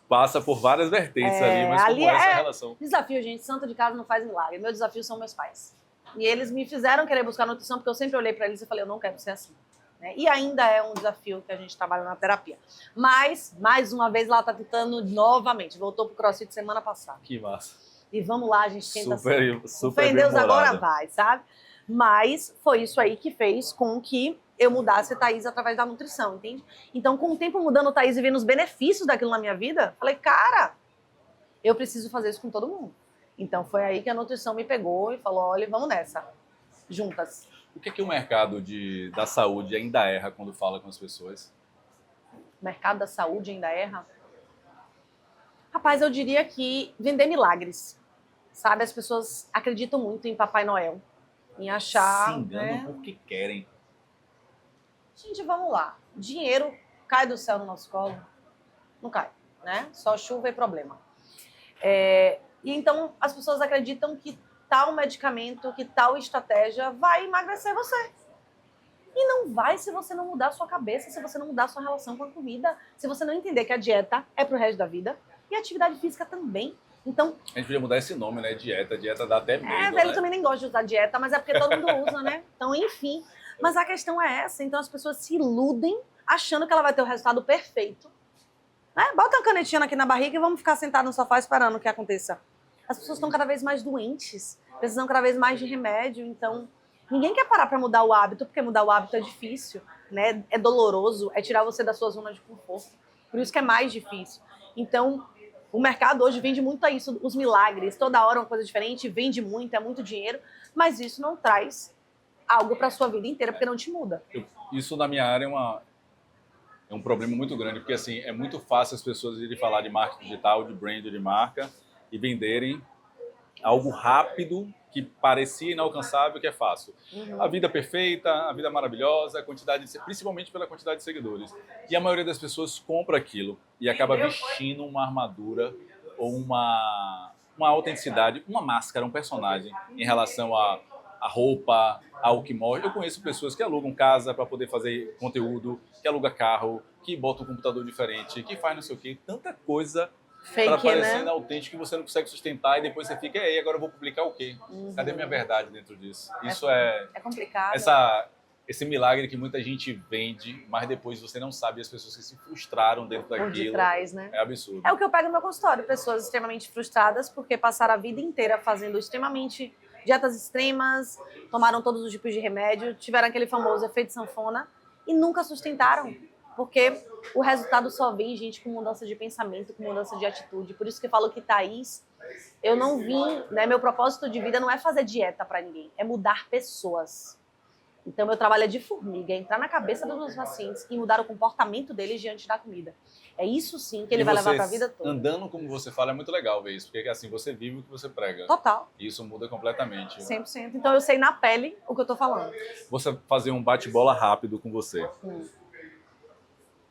passa por várias vertentes ali, mas ali como é essa relação? Desafio, gente. Santo de casa não faz milagre. Meu desafio são meus pais. E eles me fizeram querer buscar nutrição, porque eu sempre olhei para eles e falei, eu não quero ser assim. Né? E ainda é um desafio que a gente trabalha na terapia. Mas, mais uma vez, ela está tentando novamente. Voltou pro CrossFit semana passada. Que massa. E vamos lá, a gente tenta Super fé em Deus bem-humorada. agora vai, sabe? Mas foi isso aí que fez com que eu mudasse a Thaís através da nutrição, entende? Então, com o tempo mudando a Thaís e vendo os benefícios daquilo na minha vida, falei, cara, eu preciso fazer isso com todo mundo. Então, foi aí que a nutrição me pegou e falou, olha, vamos nessa, juntas. O que é que o mercado da saúde ainda erra quando fala com as pessoas? O mercado da saúde ainda erra? Rapaz, eu diria que vender milagres, sabe? As pessoas acreditam muito em Papai Noel, em achar... Se enganam porque querem. Gente, vamos lá. Dinheiro cai do céu no nosso colo? Não cai, né? Só chuva e problema. E então as pessoas acreditam que tal medicamento, que tal estratégia vai emagrecer você. E não vai se você não mudar a sua cabeça, se você não mudar a sua relação com a comida, se você não entender que a dieta é pro resto da vida e a atividade física também. Então, A gente podia mudar esse nome, né? Dieta. Dieta dá até medo, velho, né? eu também nem gosto de usar dieta, mas é porque todo mundo usa, né? Então, enfim. Mas a questão é essa. Então, as pessoas se iludem achando que ela vai ter o resultado perfeito. Né? Bota uma canetinha aqui na barriga e vamos ficar sentados no sofá esperando o que aconteça. As pessoas estão cada vez mais doentes, precisam cada vez mais de remédio. Então, ninguém quer parar para mudar o hábito, porque mudar o hábito é difícil, né? É doloroso, é tirar você da sua zona de conforto. Por isso que é mais difícil. Então, o mercado hoje vende muito a isso, os milagres. Toda hora uma coisa diferente, vende muito, é muito dinheiro, mas isso não traz algo para sua vida inteira, porque não te muda. Isso na minha área é um problema muito grande, porque assim, é muito fácil as pessoas irem falar de marketing digital, de brand, de marca, e venderem algo rápido que parecia inalcançável, que é fácil. A vida perfeita, a vida maravilhosa, principalmente pela quantidade de seguidores. E a maioria das pessoas compra aquilo e acaba vestindo uma armadura ou uma autenticidade, uma máscara, um personagem em relação a roupa, ao que mostra. Eu conheço pessoas que alugam casa para poder fazer conteúdo, que alugam carro, que botam um computador diferente, que faz não sei o quê, tanta coisa para Fake, parecer né? inautêntico que você não consegue sustentar e depois você fica, e aí, agora eu vou publicar o quê? Cadê minha verdade dentro disso? Isso É complicado. esse milagre que muita gente vende, mas depois você não sabe as pessoas que se frustraram dentro Por daquilo. detrás, né? É absurdo. É o que eu pego no meu consultório, pessoas extremamente frustradas porque passaram a vida inteira fazendo extremamente dietas extremas, tomaram todos os tipos de remédio, tiveram aquele famoso efeito sanfona e nunca sustentaram. Porque o resultado só vem, gente, com mudança de pensamento, com mudança de atitude. Por isso que eu falo que Thaís, eu não vim, né? Meu propósito de vida não é fazer dieta para ninguém, é mudar pessoas. Então, meu trabalho é de formiga, é entrar na cabeça dos meus pacientes e mudar o comportamento deles diante da comida. É isso sim que ele vai levar para a vida toda. Andando como você fala é muito legal ver isso, porque assim, você vive o que você prega. Total. E isso muda completamente. 100%. Então, eu sei na pele o que eu tô falando. Vou fazer um bate-bola rápido com você.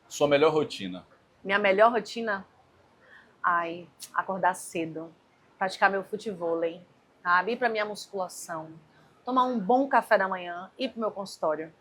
Sua melhor rotina? Minha melhor rotina? Acordar cedo, praticar meu futevôlei, sabe? Ir pra minha musculação, tomar um bom café da manhã, ir pro meu consultório,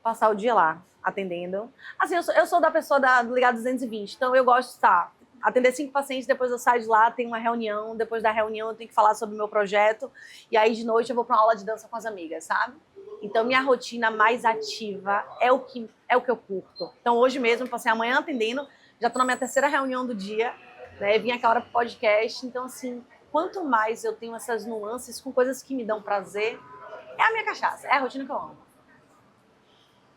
passar o dia lá, atendendo. Assim, eu sou da pessoa do Ligado 220, então eu gosto de estar atender 5 pacientes, depois eu saio de lá, tenho uma reunião, depois da reunião eu tenho que falar sobre o meu projeto, e aí de noite eu vou para uma aula de dança com as amigas, sabe? Então minha rotina mais ativa é o que eu curto. Então hoje mesmo, passei a manhã atendendo, já tô na minha terceira reunião do dia, né? Vim aquela hora pro podcast, então assim, quanto mais eu tenho essas nuances com coisas que me dão prazer, é a minha cachaça, é a rotina que eu amo.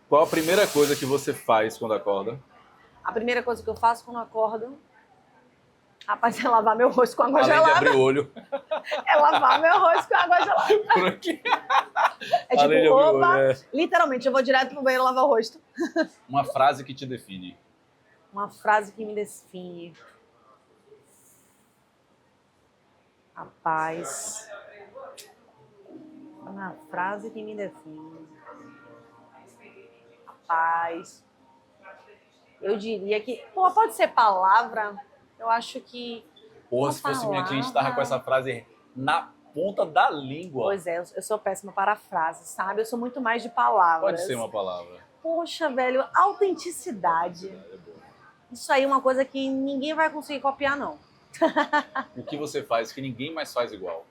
Qual a primeira coisa que você faz quando acorda? A primeira coisa que eu faço quando eu acordo, rapaz, é lavar meu rosto com água Além gelada. de abrir o olho. É lavar meu rosto com água gelada. Por aqui. É Além de tipo, abrir o opa, olho, literalmente, eu vou direto pro banheiro lavar o rosto. Uma frase que te define. Uma frase que me define. Rapaz. Uma frase que me define. Rapaz. Eu diria que... Pô, pode ser palavra? Eu acho que... Porra, uma se fosse minha cliente, palavra. tava com essa frase na ponta da língua. Pois é, eu sou péssima para frase, sabe? Eu sou muito mais de palavras. Pode ser uma palavra. Poxa, velho, autenticidade. É boa. Isso aí é uma coisa que ninguém vai conseguir copiar, não. O que você faz que ninguém mais faz igual?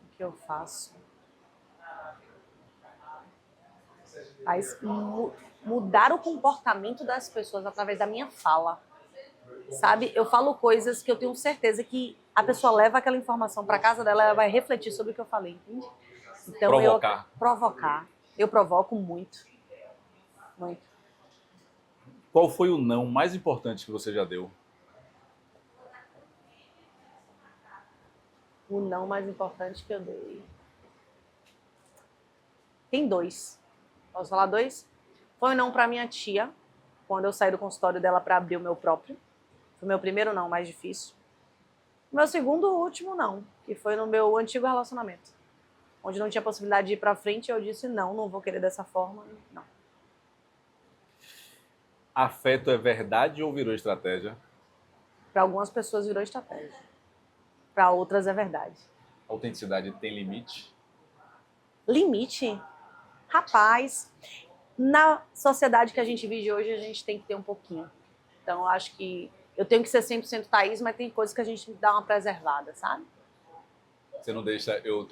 O que eu faço? Faz mudar o comportamento das pessoas através da minha fala. Sabe? Eu falo coisas que eu tenho certeza que a pessoa leva aquela informação para casa dela, ela vai refletir sobre o que eu falei, entende? Então, provocar. Eu provoco muito. Muito. Qual foi o não mais importante que você já deu? O não mais importante que eu dei. Tem 2. Posso falar 2? Foi um não para minha tia, quando eu saí do consultório dela para abrir o meu próprio. Foi o meu primeiro não, mais difícil. O meu segundo e último não, que foi no meu antigo relacionamento. Onde não tinha possibilidade de ir para frente, eu disse não vou querer dessa forma, não. Afeto é verdade ou virou estratégia? Para algumas pessoas virou estratégia. Para outras é verdade. Autenticidade tem limite? Limite? Rapaz, na sociedade que a gente vive hoje, a gente tem que ter um pouquinho. Então, eu acho que eu tenho que ser 100% Thaís, mas tem coisas que a gente tem que dar uma preservada, sabe? Você não deixa... Eu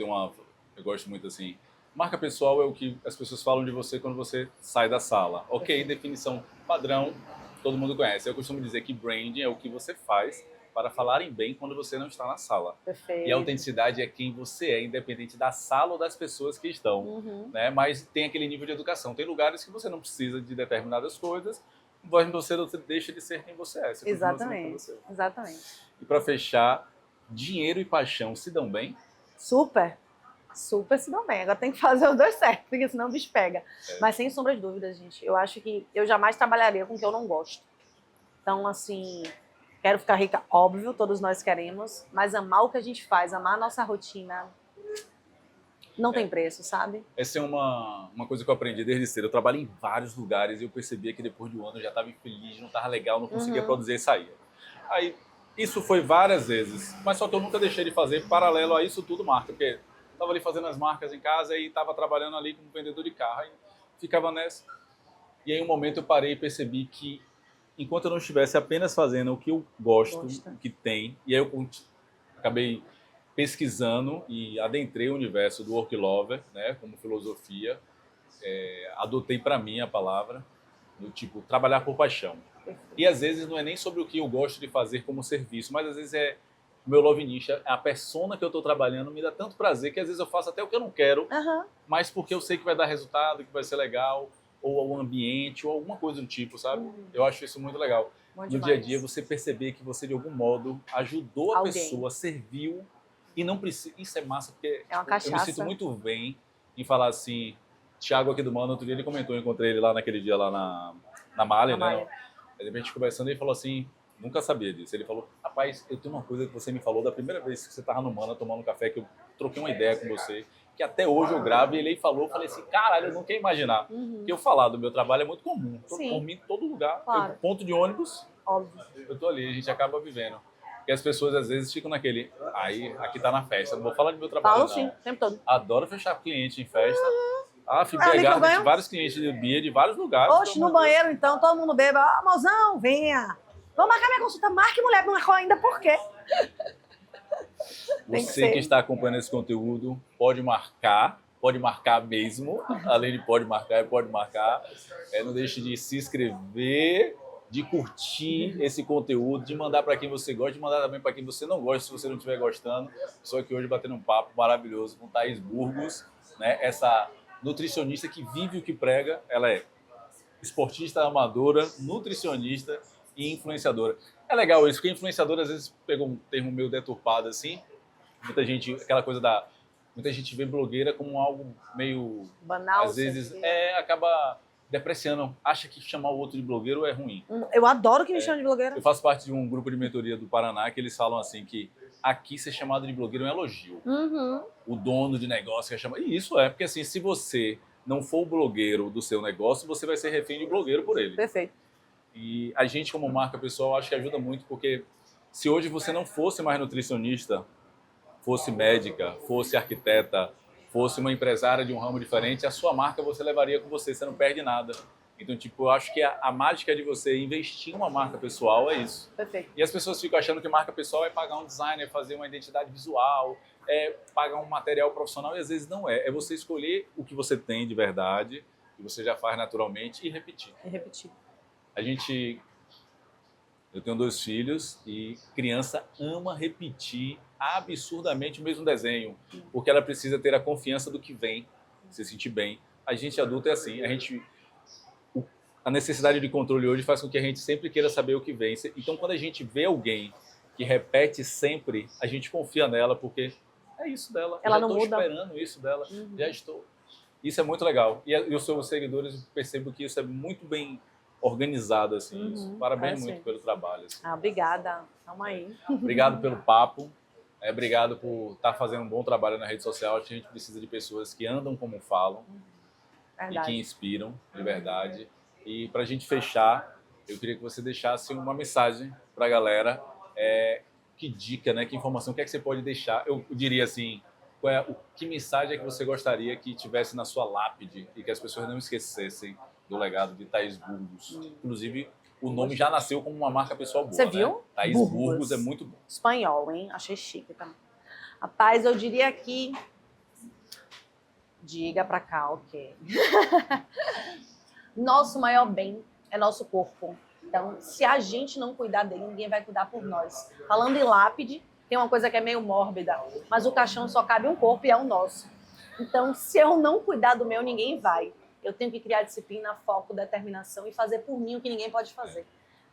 gosto muito assim... Marca pessoal é o que as pessoas falam de você quando você sai da sala. Ok, definição padrão, todo mundo conhece. Eu costumo dizer que branding é o que você faz para falarem bem quando você não está na sala. Perfeito. E a autenticidade é quem você é, independente da sala ou das pessoas que estão. Né? Mas tem aquele nível de educação. Tem lugares que você não precisa de determinadas coisas, mas você deixa de ser quem você é. Você Exatamente. você. Exatamente. E para fechar, dinheiro e paixão se dão bem? Super se dão bem. Agora tem que fazer os dois certos, porque senão o bicho pega. Mas sem sombra de dúvidas, gente, eu acho que eu jamais trabalharia com o que eu não gosto. Então, assim, quero ficar rica, óbvio, todos nós queremos, mas amar o que a gente faz, amar a nossa rotina, não tem preço, sabe? Essa é uma coisa que eu aprendi desde cedo. Eu trabalhei em vários lugares e eu percebia que depois de um ano eu já estava infeliz, não estava legal, não conseguia produzir e saía. Aí, isso foi várias vezes, mas só que eu nunca deixei de fazer paralelo a isso tudo marca, porque estava ali fazendo as marcas em casa e estava trabalhando ali como vendedor de carro, aí ficava nessa. E aí um momento eu parei e percebi que enquanto eu não estivesse apenas fazendo o que eu gosto, o que tem, e aí eu acabei pesquisando e adentrei o universo do Work Lover, né, como filosofia, adotei para mim a palavra, do tipo, trabalhar por paixão. E às vezes não é nem sobre o que eu gosto de fazer como serviço, mas às vezes é o meu love niche, a persona que eu estou trabalhando me dá tanto prazer que às vezes eu faço até o que eu não quero, mas porque eu sei que vai dar resultado, que vai ser legal, ou o ambiente, ou alguma coisa do tipo, sabe? Eu acho isso muito legal. No dia a dia, você perceber que você, de algum modo, ajudou a pessoa, serviu, e não precisa... Isso é massa, porque é uma cachaça. Eu me sinto muito bem em falar assim... Thiago aqui do Mano, outro dia ele comentou, eu encontrei ele lá naquele dia lá na Mali, né? Aí a gente conversando, ele falou assim, nunca sabia disso. Ele falou, rapaz, eu tenho uma coisa que você me falou da primeira vez que você estava no Mano tomando café, que eu troquei uma ideia com você, que até hoje eu gravo, e ele falou, eu falei assim, caralho, eu nunca ia imaginar. Que eu falar do meu trabalho é muito comum. Por mim, em todo lugar, ponto de ônibus, eu tô ali, a gente acaba vivendo. E as pessoas às vezes ficam naquele, aí, aqui tá na festa, não vou falar do meu trabalho não. Falo sim, o tempo todo. Adoro fechar cliente em festa. Fui pegar vários clientes de Bia de vários lugares. Oxe, no banheiro então, todo mundo bebe. Ah, mozão, venha. Vou marcar minha consulta. Marque, mulher, não marcou ainda, por quê? Tem que Você ser. que está acompanhando esse conteúdo, pode marcar mesmo. Além de pode marcar. Não deixe de se inscrever, de curtir esse conteúdo, de mandar para quem você gosta, de mandar também para quem você não gosta, se você não estiver gostando. Estou aqui hoje batendo um papo maravilhoso com Thaís Burgos, né? Essa nutricionista que vive o que prega. Ela é esportista amadora, nutricionista e influenciadora. É legal isso, porque influenciadora às vezes pega um termo meio deturpado assim. Muita gente, aquela coisa da... Muita gente vê blogueira como algo meio... Banal, às vezes acaba depreciando. Acha que chamar o outro de blogueiro é ruim. Eu adoro que me chamam de blogueira. Eu faço parte de um grupo de mentoria do Paraná que eles falam assim que aqui ser chamado de blogueiro é um elogio. Uhum. O dono de negócio quer chamar... E isso porque assim, se você não for o blogueiro do seu negócio, você vai ser refém de blogueiro por ele. Perfeito. E a gente, como marca pessoal, acho que ajuda muito, porque se hoje você não fosse mais nutricionista, fosse médica, fosse arquiteta, fosse uma empresária de um ramo diferente, a sua marca você levaria com você não perde nada. Então, tipo, eu acho que a mágica de você investir em uma marca pessoal é isso. Perfeito. E as pessoas ficam achando que marca pessoal é pagar um designer, fazer uma identidade visual, pagar um material profissional, e às vezes não é. É você escolher o que você tem de verdade, que você já faz naturalmente, e repetir. E repetir. Eu tenho 2 filhos e criança ama repetir absurdamente o mesmo desenho, porque ela precisa ter a confiança do que vem, se sentir bem. A gente adulto é assim, a necessidade de controle hoje faz com que a gente sempre queira saber o que vem. Então, quando a gente vê alguém que repete sempre, a gente confia nela, porque é isso dela. Ela eu não estou muda. esperando isso dela, já estou. Isso é muito legal. E eu sou os seguidores, eu percebo que isso é muito bem organizado, assim, isso. Parabéns muito pelo trabalho. Assim. Obrigada. Tamo aí. Obrigado pelo papo. Obrigado por estar fazendo um bom trabalho na rede social. Acho que a gente precisa de pessoas que andam como falam e que inspiram, de verdade. E para a gente fechar, eu queria que você deixasse uma mensagem para a galera. Que dica, né? Que informação, o que é que você pode deixar? Eu diria assim, que mensagem é que você gostaria que tivesse na sua lápide e que as pessoas não esquecessem do legado de Thaís Burgos. Inclusive, o nome já nasceu como uma marca pessoal boa, Você viu? Né? Thaís Burgos é muito bom. Espanhol, hein? Achei chique também. Rapaz, eu diria que... Diga pra cá, ok. Nosso maior bem é nosso corpo. Então, se a gente não cuidar dele, ninguém vai cuidar por nós. Falando em lápide, tem uma coisa que é meio mórbida, mas o caixão só cabe um corpo e é o nosso. Então, se eu não cuidar do meu, ninguém vai. Eu tenho que criar disciplina, foco, determinação e fazer por mim o que ninguém pode fazer.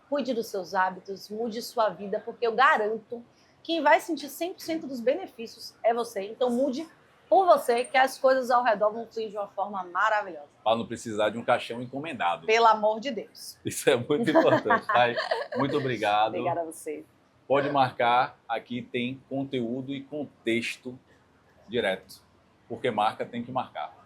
Cuide dos seus hábitos, mude sua vida, porque eu garanto que quem vai sentir 100% dos benefícios é você. Então, mude por você, que as coisas ao redor vão fluir de uma forma maravilhosa. Para não precisar de um caixão encomendado. Pelo amor de Deus. Isso é muito importante. Thay, muito obrigado. Obrigada a você. Pode marcar, aqui tem conteúdo e contexto direto. Porque marca tem que marcar.